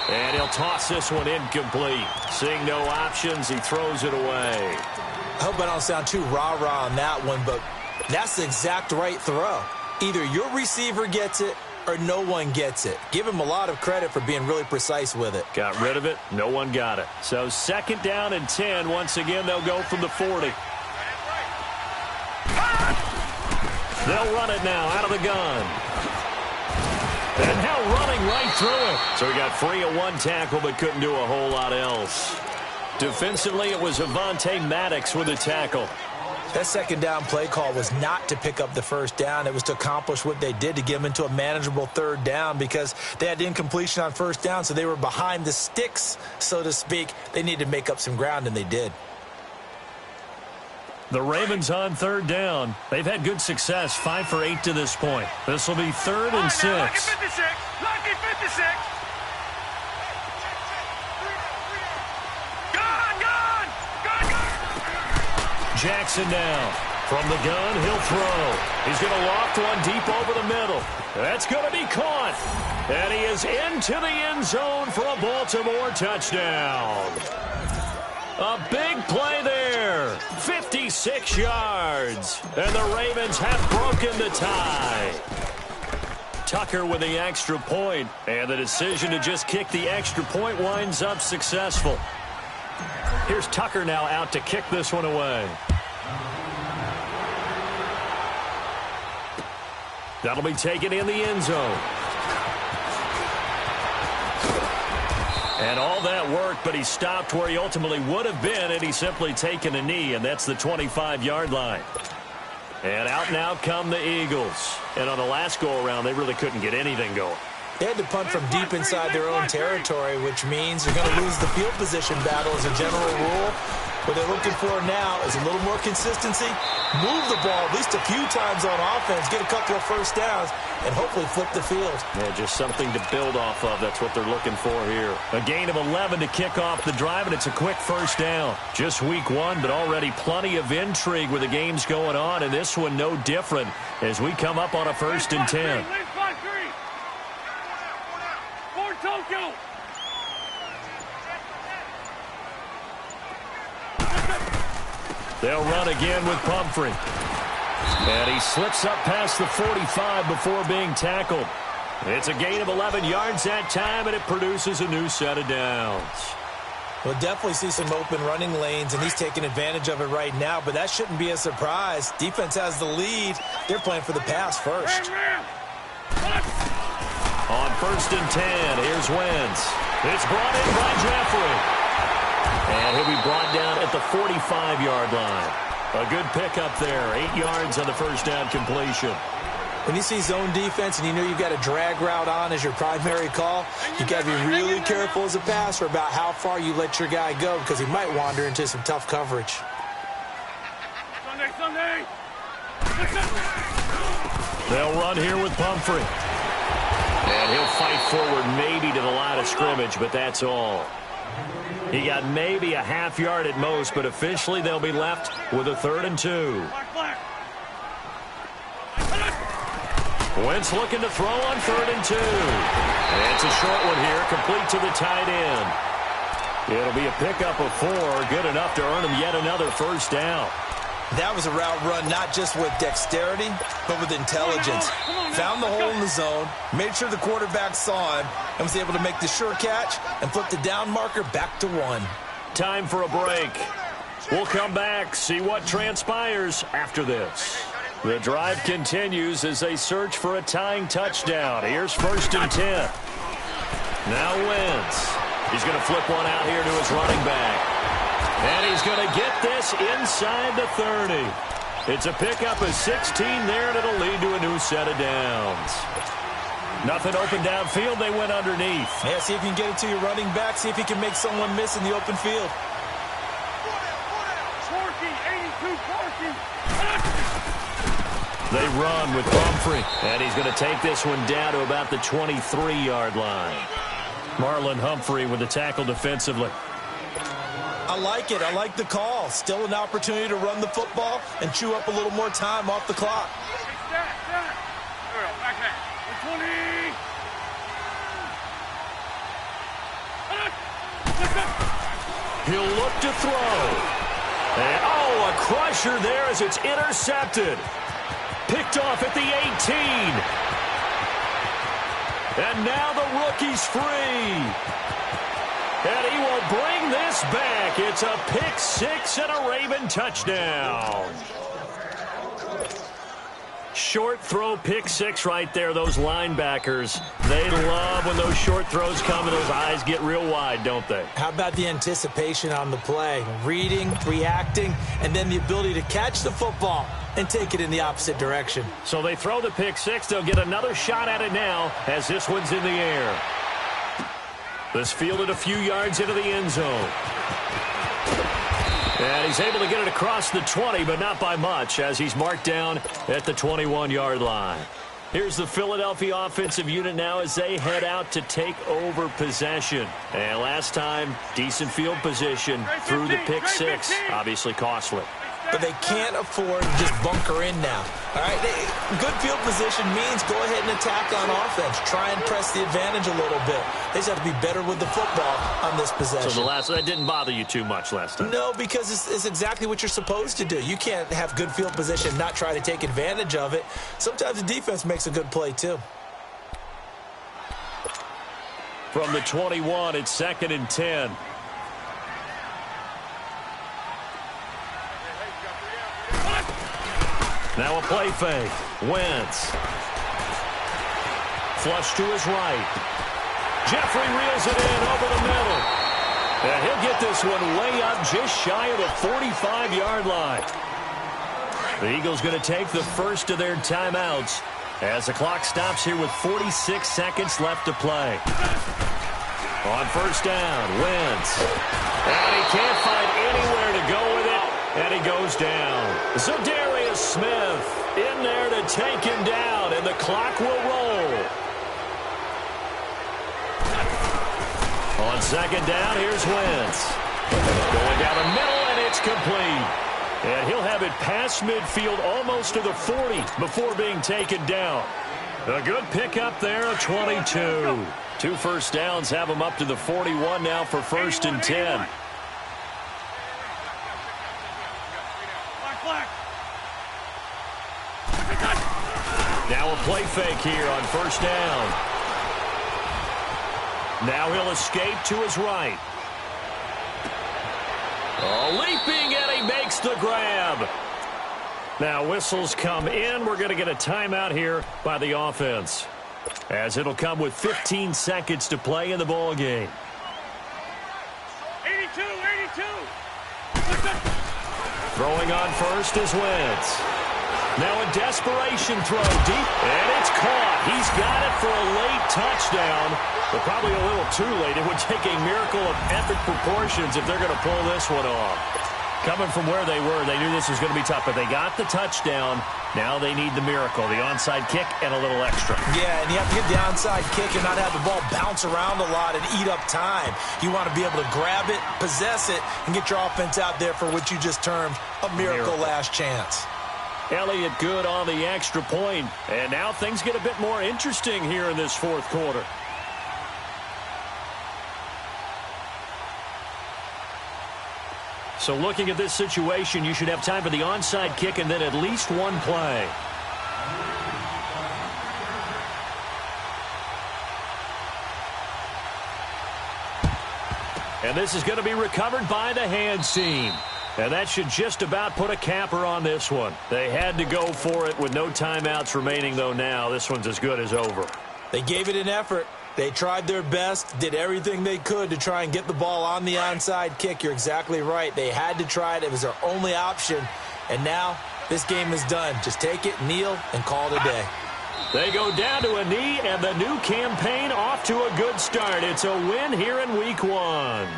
And he'll toss this one incomplete. Seeing no options, he throws it away. I hope I don't sound too rah-rah on that one, but that's the exact right throw. Either your receiver gets it or no one gets it. Give him a lot of credit for being really precise with it. Got rid of it. No one got it. So second down and 10. Once again, they'll go from the 40. They'll run it now out of the gun. And now running right through it. So he got free of one tackle but couldn't do a whole lot else. Defensively, it was Avonte Maddox with a tackle. That second down play call was not to pick up the first down. It was to accomplish what they did to get them into a manageable third down because they had incompletion on first down, so they were behind the sticks, so to speak. They needed to make up some ground, and they did. The Ravens on third down. They've had good success, 5 for 8 to this point. This will be 3rd and 6. Lucky 56. Gone. Jackson now. From the gun, he'll throw. He's going to loft one deep over the middle. That's going to be caught. And he is into the end zone for a Baltimore touchdown. A big play there. 56 yards. And the Ravens have broken the tie. Tucker with the extra point. And the decision to just kick the extra point winds up successful. Here's Tucker now out to kick this one away. That'll be taken in the end zone. And all that work, but he stopped where he ultimately would have been had he simply taken a knee, and that's the 25-yard line. And out now come the Eagles. And on the last go-around, they really couldn't get anything going. They had to punt from deep inside their own territory, which means you're going to lose the field position battle as a general rule. What they're looking for now is a little more consistency, move the ball at least a few times on offense, get a couple of first downs, and hopefully flip the field. Yeah, just something to build off of. That's what they're looking for here. A gain of 11 to kick off the drive, and it's a quick first down. Just week one, but already plenty of intrigue with the games going on, and this one no different as we come up on a 1st and 10. Tokyo. They'll run again with Pumphrey. And he slips up past the 45 before being tackled. It's a gain of 11 yards that time, and it produces a new set of downs. We'll definitely see some open running lanes, and he's taking advantage of it right now, but that shouldn't be a surprise. Defense has the lead. They're playing for the pass first. On 1st and 10, here's Wentz. It's brought in by Jeffrey. And he'll be brought down at the 45-yard line. A good pickup there. 8 yards on the first down completion. When you see zone defense and you know you've got a drag route on as your primary call, you got to be really careful as a passer about how far you let your guy go because he might wander into some tough coverage. Sunday. They'll run here with Pumphrey. And he'll fight forward maybe to the line of scrimmage, but that's all. He got maybe a half yard at most, but officially they'll be left with a 3rd and 2. Wentz looking to throw on 3rd and 2. And it's a short one here, complete to the tight end. It'll be a pickup of 4, good enough to earn him yet another first down. That was a route run not just with dexterity, but with intelligence. Found the hole in the zone, made sure the quarterback saw him, and was able to make the sure catch and flip the down marker back to 1. Time for a break. We'll come back, see what transpires after this. The drive continues as they search for a tying touchdown. Here's 1st and 10. Now Wentz. He's going to flip one out here to his running back. And he's going to get this inside the 30. It's a pickup of 16 there, and it'll lead to a new set of downs. Nothing open downfield. They went underneath. Yeah, see if you can get it to your running back. See if you can make someone miss in the open field. They run with Pumphrey. And he's going to take this one down to about the 23-yard line. Marlon Humphrey with the tackle defensively. I like it. I like the call. Still an opportunity to run the football and chew up a little more time off the clock. He'll look to throw. And, a crusher there as it's intercepted. Picked off at the 18. And now the rookie's free. And he will bring this back. It's a pick 6 and a Raven touchdown. Short throw, pick 6 right there. Those linebackers, they love when those short throws come and those eyes get real wide, don't they? How about the anticipation on the play? Reading, reacting, and then the ability to catch the football and take it in the opposite direction. So they throw the pick 6. They'll get another shot at it now as this one's in the air. This fielded a few yards into the end zone. And he's able to get it across the 20, but not by much, as he's marked down at the 21-yard line. Here's the Philadelphia offensive unit now as they head out to take over possession. And last time, decent field position through the pick 6, obviously costly. But they can't afford to just bunker in now. All right, good field position means go ahead and attack on offense. Try and press the advantage a little bit. They just have to be better with the football on this possession. So that didn't bother you too much last time? No, because it's exactly what you're supposed to do. You can't have good field position and not try to take advantage of it. Sometimes the defense makes a good play, too. From the 21, it's 2nd and 10. Now a play fake. Wentz. Flush to his right. Jeffrey reels it in over the middle. And he'll get this one way up just shy of the 45-yard line. The Eagles going to take the first of their timeouts as the clock stops here with 46 seconds left to play. On first down, Wentz. And he can't find anywhere to go with it, and he goes down. Zadarius Smith in there to take him down, and the clock will roll. On second down, here's Wentz. Going down the middle, and it's complete. And he'll have it past midfield almost to the 40 before being taken down. A good pickup there, a 22. 2 first downs have him up to the 41 now for first and 10. Now a play fake here on first down. Now he'll escape to his right. Oh, leaping, and he makes the grab. Now whistles come in. We're going to get a timeout here by the offense, as it'll come with 15 seconds to play in the ball game. 82. Throwing on first is Wentz. Now a desperation throw deep, and it's caught. He's got it for a late touchdown, but probably a little too late. It would take a miracle of epic proportions if they're going to pull this one off. Coming from where they were, they knew this was going to be tough, but they got the touchdown. Now they need the miracle, the onside kick and a little extra. Yeah, and you have to get the onside kick and not have the ball bounce around a lot and eat up time. You want to be able to grab it, possess it, and get your offense out there for what you just termed a miracle last chance. Elliott good on the extra point, and now things get a bit more interesting here in this fourth quarter. So looking at this situation, you should have time for the onside kick and then at least one play. And this is going to be recovered by the hands team. And that should just about put a capper on this one. They had to go for it with no timeouts remaining, though now. This one's as good as over. They gave it an effort. They tried their best, did everything they could to try and get the ball on the onside kick. You're exactly right. They had to try it. It was their only option. And now this game is done. Just take it, kneel, and call it a day. They go down to a knee, and the new campaign off to a good start. It's a win here in Week 1.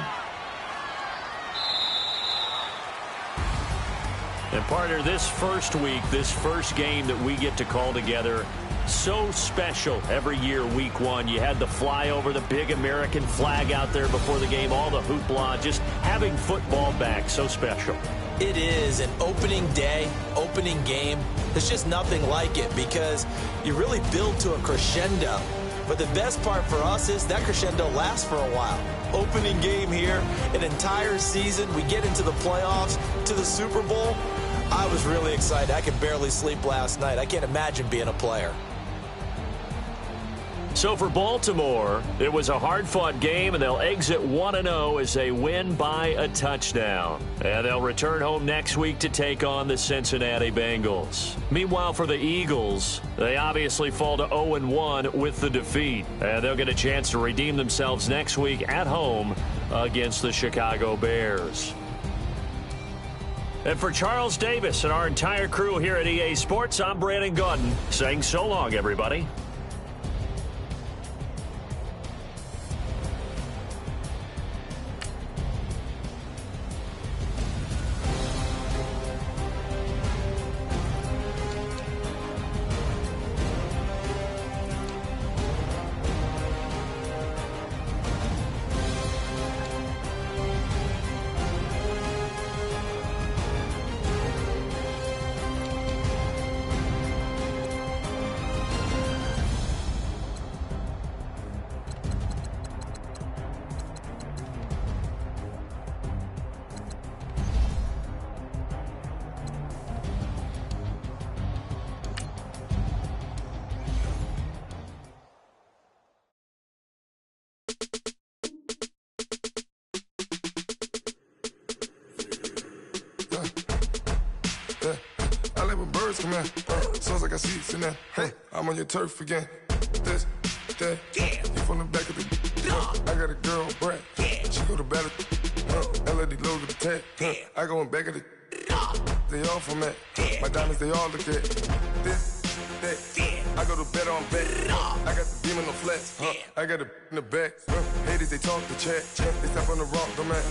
And partner, this first week, this first game that we get to call together, so special every year, Week 1. You had the flyover, the big American flag out there before the game, all the hoopla, just having football back, so special. It is an opening day, opening game. There's just nothing like it because you really build to a crescendo. But the best part for us is that crescendo lasts for a while. Opening game here, an entire season. We get into the playoffs, to the Super Bowl. I was really excited. I could barely sleep last night. I can't imagine being a player. So for Baltimore, it was a hard-fought game, and they'll exit 1-0 as they win by a touchdown. And they'll return home next week to take on the Cincinnati Bengals. Meanwhile, for the Eagles, they obviously fall to 0-1 with the defeat. And they'll get a chance to redeem themselves next week at home against the Chicago Bears. And for Charles Davis and our entire crew here at EA Sports, I'm Brandon Gaudin saying so long, everybody. Come here, sounds like I see it in there. Hey, I'm on your turf again. This, that, you from the back of the I got a girl, Brett. She go to battle. LAD low to the tech. I go in back of the. They all for me. My diamonds, they all look at. This, that. I go to bed on bed. I got the beam in the flex. I got it in the back. Haters, they talk the chat. They step on the rock, the man.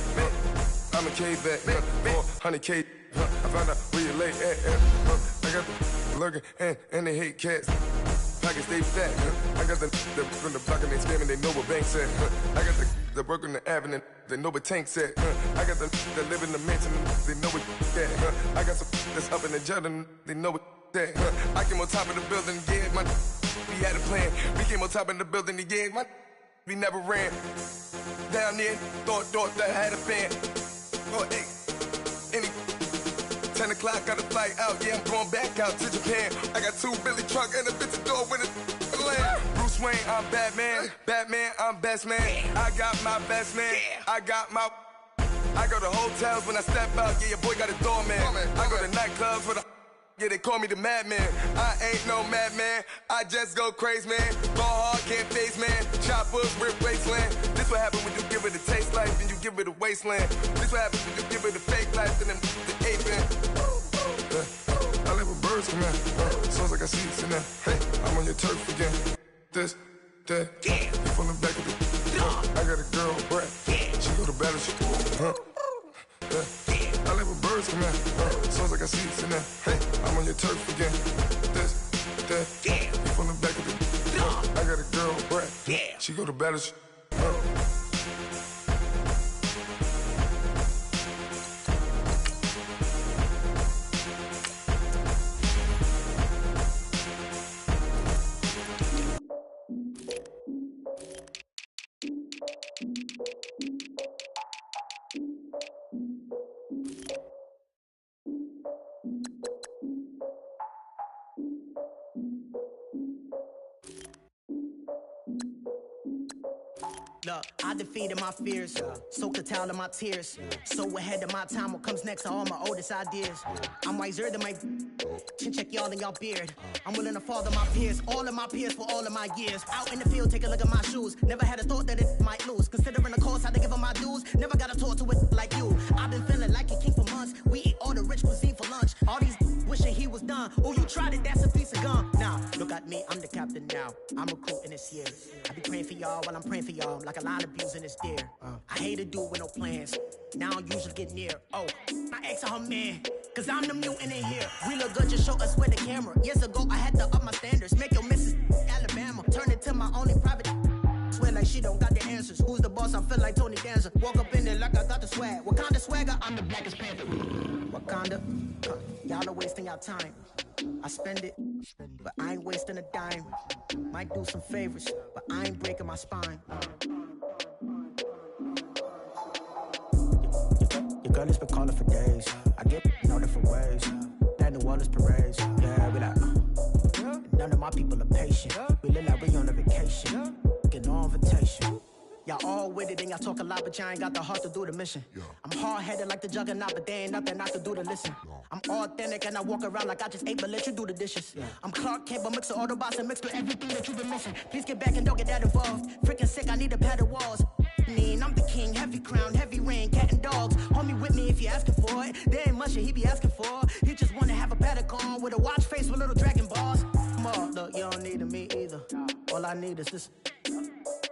I'm a K back, 400K. I found out where you lay at. I got the lurking and they hate cats. Pockets stay fat. I got the from the block and they screaming, they know what banks at. I got the work on the avenue, they know what tanks at. I got the that live in the mansion, they know what that. I got some that's up in the Jordan, they know what that. I came on top of the building, yeah, we had a plan. We came on top of the building, yeah, we never ran. Down there, thought that I had a fan. Oh, hey, any 10 o'clock, got a flight out, yeah, I'm going back out to Japan. I got 2 Billy truck and a bitch door with a land. Bruce Wayne, I'm Batman. Batman, I'm best man. I got my best man. I go to hotels when I step out, yeah, your boy got a doorman. I go to nightclubs with a yeah, they call me the madman. I ain't no madman. I just go crazy, man. Ball hard, can't face, man. Choppers, rip wasteland. This what happens when you give it a taste life and you give it a wasteland. This what happens when you give it a fake life and then the ape in. I live where birds come in. Sounds like I see it in there. Hey, I'm on your turf again. This, that. You from the back of the. I got a girl, Brett. She go to battle, she I live where birds come in. Sounds like I see it in there. Hey, I'm on your turf again. This, that. You from the back of the. I got a girl, Brett. She go to battle, she Look, I defeated my fears, soaked the towel in my tears. So ahead of my time, what comes next are all my oldest ideas. I'm wiser than my chin check y'all in y'all beard. I'm willing to father my peers, all of my peers for all of my years. Out in the field, take a look at my shoes. Never had a thought that it might lose. Considering the cost, I had to give them my dues. Never got to talk to it like you. I've been feeling like a king for months. We eat all the rich cuisine for lunch. All these wishing he was done. Oh, you tried it, that's a piece of gum. Now, look at me, I'm the captain now. I'm recruiting this year. I be praying for y'all while I'm praying for y'all. Like a line of views in this deer. I hate a dude with no plans. Now I usually get near. Oh, my ex her man. Cause I'm the mutant in here. We look good, just show us where the camera. Years ago, I had to up my standards. Make your missus Alabama. Turn it to my only private. Swear like she don't got the answers. Who's the boss? I feel like Tony Danza. Walk up in there like I got the swag. What kind of swagger? I'm the blackest panther. Wakanda. Y'all are wasting your time. I spend it, but I ain't wasting a dime. Might do some favors, but I ain't breaking my spine. Your girl has been calling for days. I get in all different ways. That New Orleans parades. Yeah, we like, none of my people are patient. We live like we on a vacation. Get no invitation. Y'all all with it and y'all talk a lot, but y'all ain't got the heart to do the mission. I'm hard-headed like the juggernaut, but there ain't nothing I can do to listen. I'm authentic and I walk around like I just ate, but let you do the dishes. I'm Clark Kent, but mix the Autobots and mix with everything that you've been missing. Please get back and don't get that involved. Freaking sick, I need to pad the walls. I'm the king, heavy crown, heavy rain, cat and dogs. Homie with me if you asking for it. There ain't much that he be asking for. He just wanna have a paddock on with a watch face with little dragon balls. Look, you don't need me either. All I need is this.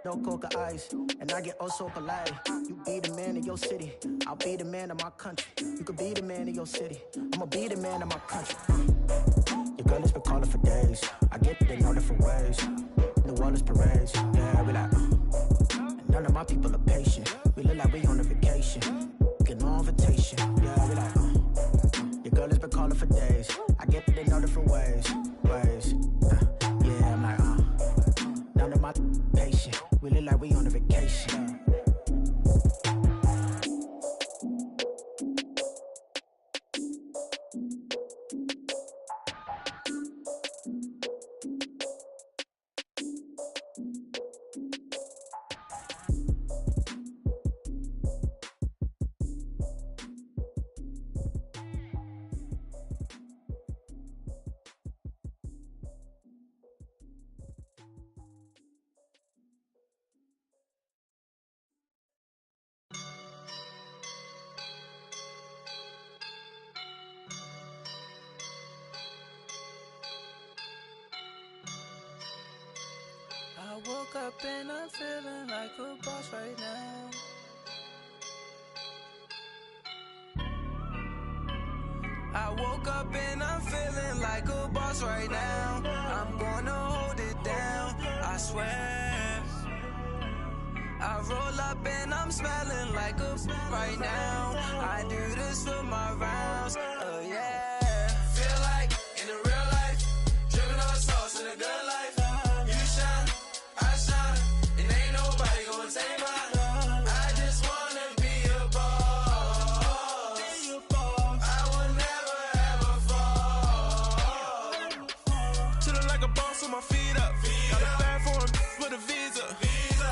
No coca ice, and I get oh so polite. You be the man of your city, I'll be the man of my country. You could be the man of your city, I'ma be the man of my country. Your girl has been calling for days. I get it in all different ways. New Orleans parades, yeah, we like. None of my people are patient. We look like we on a vacation. Get no invitation, yeah, we like. Your girl has been calling for days. I get it in all different ways. Yeah, I'm like, none of my patient. We look like we on a vacation. woke up and I'm feeling like a boss right now. I woke up and I'm feeling like a boss right now. I'm gonna hold it down, I swear. I roll up and I'm smelling like a right now. I do this for my rounds, oh yeah. Feel like in the real life, dripping on sauce in a good life. You shine, I shine, and ain't nobody gonna take mine. I just wanna be a boss. I will never ever fall. Chillin' like a boss with my feet up. Got a bag for him with a visa.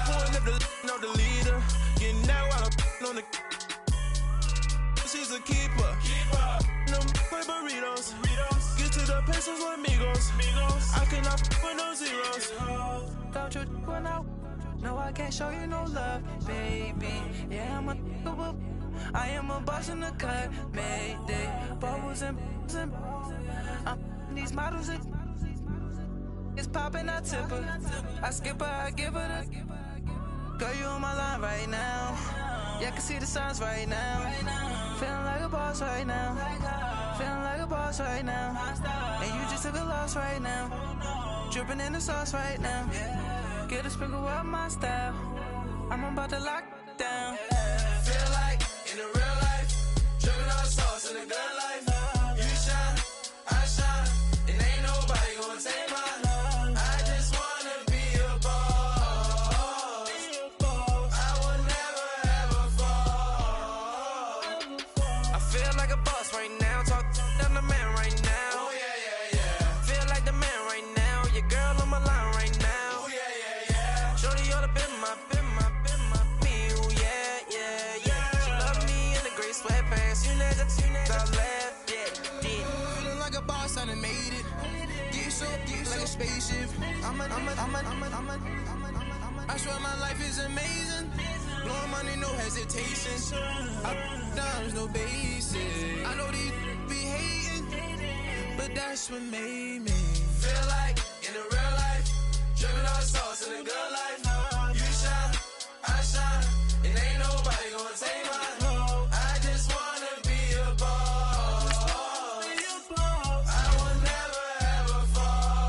Pulling up the know the leader. Getting that while I'm on the. She's a keeper. No play burritos. Get to the pesos with amigos. I cannot with no zeros. Don't you run out? No, I can't show you no love, baby. Yeah, I am a boss in the cut, Mayday. Bubbles and I'm these models. It's popping, I tip her. I skip her, I give her the. Girl, you on my line right now. Yeah, I can see the signs right now. Feeling like a boss right now. Feeling like a boss right now. And you just took a loss right now. Dripping in the sauce right now. Get a sprinkle up my style. I'm about to lock down. Feel like in the real life, dripping on sauce in the good life. You shine, I shine, and ain't nobody gonna take mine. I just wanna be a boss. I will never ever fall. I feel like a boss right now. Talk to the man right now. Oh yeah, yeah, yeah. Feel like the man right now. Your girl on my line right now. Oh yeah, yeah, yeah. Shorty ought to been my me. Oh yeah, yeah, yeah. She love me in the gray sweatpants. You never left, yeah. Feeling like a boss, I done made it. Get so like a spaceship. I swear my life is amazing. Blowing money, no hesitation. Dimes, no basic. I know these be hating, but that's what made me Feel like in the real life, dripping on sauce in the good life. You shine, I shine, and ain't nobody gonna take mine. I just wanna be a boss. I will never ever fall.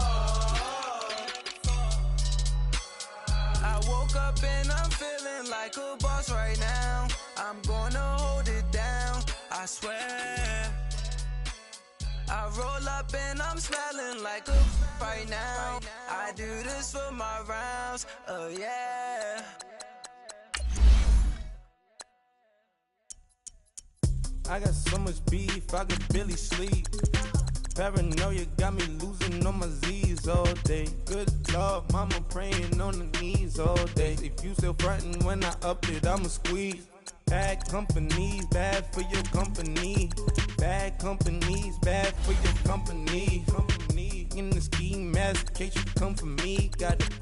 I woke up and I'm feeling like a boss right now. I'm gonna hold it down, I swear. I roll up and I'm smelling like a right now. I do this for my rounds, oh yeah. I got so much beef, I could barely sleep. Paranoia got me losing on my Z's all day. Good Lord, mama praying on the knees all day. If you still frontin' when I up it, I'ma squeeze. Bad companies, bad for your company. Bad companies, bad for your company. Company in the ski mask in case you come for me. Got it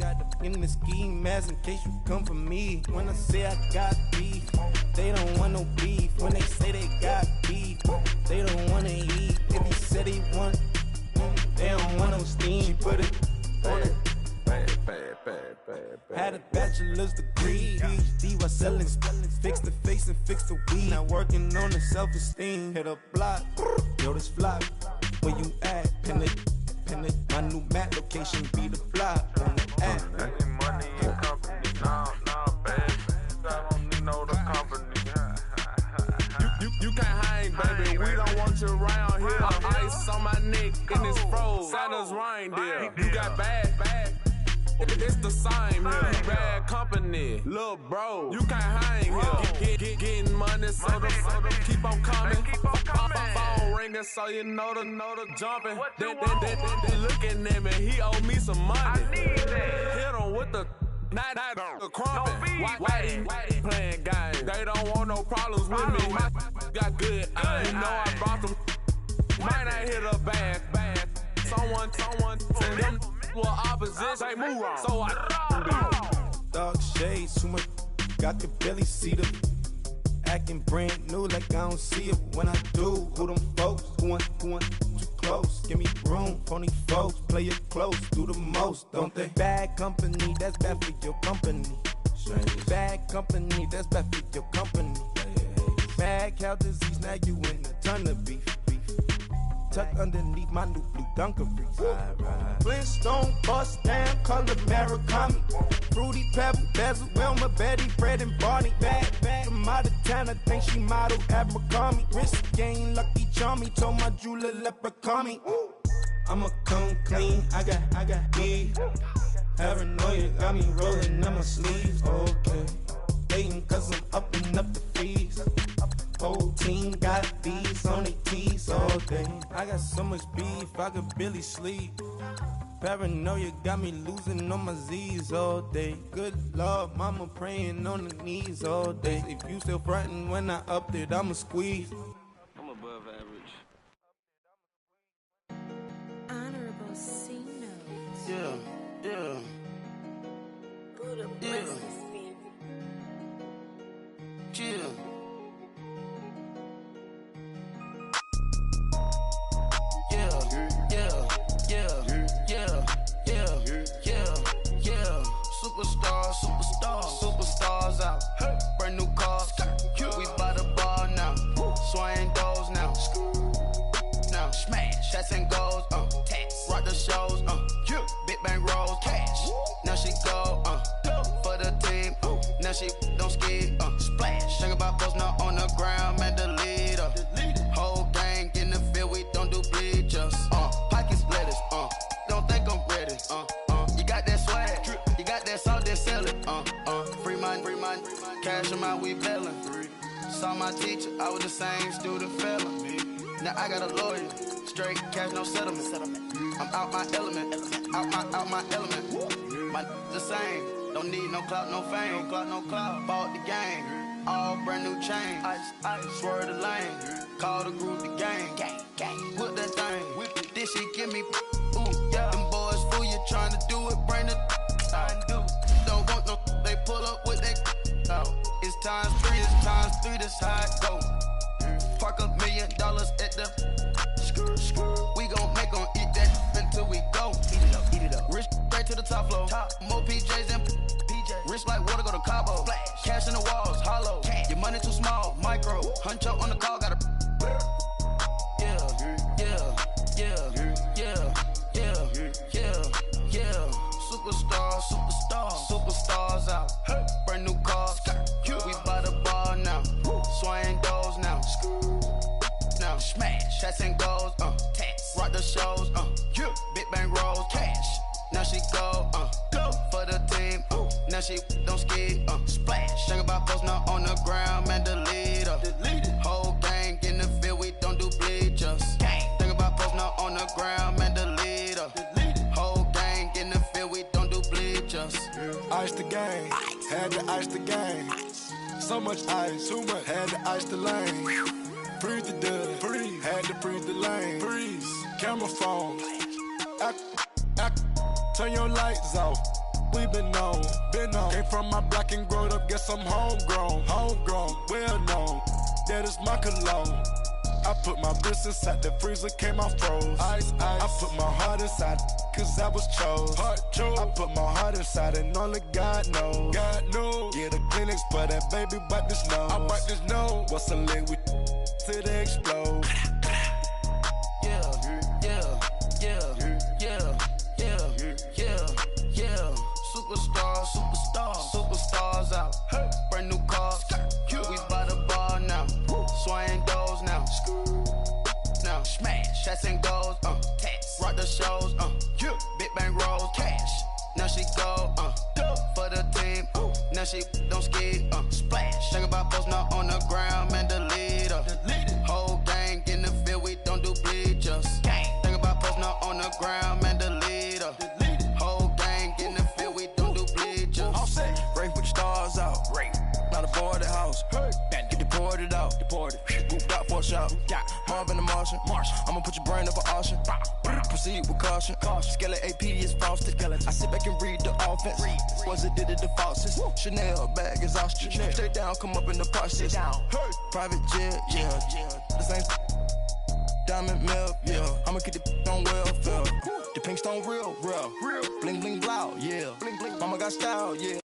in the ski mask in case you come for me. When I say I got beef, they don't want no beef. When they say they got beef, they don't wanna eat. If he said he want, they don't want no steam. She put it on it. Had a bachelor's degree, PhD while selling. Fix the face and fix the weed. Now working on the self-esteem. Hit a block, yo this flop. Where you at? Pin it. My new map location be the flop on the app. Money and company, nah, baby. I don't need no the company. You can't hang, baby. We don't want you around here. Ice on my neck in this froze. Santa's reindeer. You got bad. It's the same here. Bad company, little bro. You can't hang here. Getting money, so the keep on coming. Phone ringing, so you know the jumping. They looking at me. He owe me some money. Hit him with the the crumpin'. Whitey playing games. They don't want no problems with me. My got good. You know I brought them. Might not hit a bad. Someone send them. Well, opposition, they move on. So I dark shades, too much. I could barely see them. Acting brand new, like I don't see it when I do. Who them folks? Who want close. Give me room, phony folks. Play it close, do the most, don't they? Bad company, that's bad for your company. Bad company, that's bad for your company. Mad cow disease, now you in a ton of beef. Tucked underneath my new blue Dunkaroos. Flintstone bust down, color Murakami. Fruity Pebble, Bezel, Wilma, Betty, Fred, and Barney. Bad from out of town, I think she modeled Abercrombie. Wrist game, Lucky Charmy, told my jeweler leprechaun. I'ma come clean, I got beef. Paranoia got me rolling on my sleeves. Okay, hating cause I'm upping up the fees. Whole team got bees on their teeth all day. I got so much beef, I could barely sleep. Paranoia got me losing on my Z's all day. Good Lord, mama praying on the knees all day. If you still frontin' when I upped it, I'ma squeeze. I'm above average. Honorable C notes. Yeah. Buddha bless the spirit. Yeah. Superstars out. Brand new cars. We by the bar now. Swaying doors now. Now smash. Shots and goals. Rock the shows. Big bang rolls. Cash. Now she go. For the team. Now she don't ski. Splash. Think about post now on the ground. Man, the leader. Whole gang in the field. We don't do bleachers. Pockets lettuce. Don't think I'm ready. You got that swag. You got that salt, that sell it. Free mind. Cash amount, we bailin'. Saw my teacher, I was the same student felon. Now I got a lawyer. Straight cash, no settlement. I'm out my element. Out my element. My the same. Don't need no clout, no fame. No clout. Bought the game. All brand new chain. Ice. Swerve the lane. Call the group the gang. Whip that thing. Whip it. This shit give me. Ooh, yeah. Them boys fool you trying to do it. Bring it. Don't want no. They pull up with that. It's times 3. This how it go. Park $1 million at the. We gon' make 'em eat that until we go. Eat it up. Rich straight to the top floor. More PJs and PJ. Rich like water, go to Cabo. Flash. Cash in the walls, hollow. Cash. Your money too small, micro. Huncho on the call, got a. Superstars out. Brand new cars. We by the bar now. Swaying doors now. Now smash. Shots and goals. Rock the shows. Big bang rolls. Cash. Now she go. For the team. Now she don't ski. Splash. Think about post now on the ground. Man, the leader. Whole gang in the field. We don't do bleachers. Think about post now on the ground. Man, the leader. Whole gang in the field. We don't do bleachers. Ice the game, had to ice the game. So much ice, too much, had to ice the lane. Freeze the dud, freeze, had to freeze the lane. Freeze, camera phone. Turn your lights off. We been on. Came from my block and growed up, guess I'm homegrown, well known. That is my cologne. I put my wrist inside the freezer, came out froze. Ice. I put my heart inside, cause I was chose. I put my heart inside and only God knows. Yeah, the clinics for that baby, bite this nose. I bite this nose. What's a link with till they explode? Superstars out. Brand new cars. We by the bar now. Swaying doors now. Now smash. Shots and goals. Rock the shows. Big bang rolls. Cash. Now she go. For the team. Now she don't ski. Splash. Think about post now on the ground. Man, the leader. Whole gang in the field. We don't do bleachers. Think about post now on the ground. Man, the leader. Whole gang in the field. We don't do bleachers. All set. Rain with the stars out. Rain. Not a board the house. Get deported out. Moved out for a shot. Marvin the Martian. I'ma put your brain up for auction. Proceed with caution. Skeleton AP is frosted. I sit back and read the offense. Was it did it the falsest? Chanel bag is ostrich. Stay down, come up in the process. Private jet, yeah. The same. diamond milk, yeah. I'ma get the on welfare. The pink stone real. Bling bling blow, yeah. Mama got style, yeah.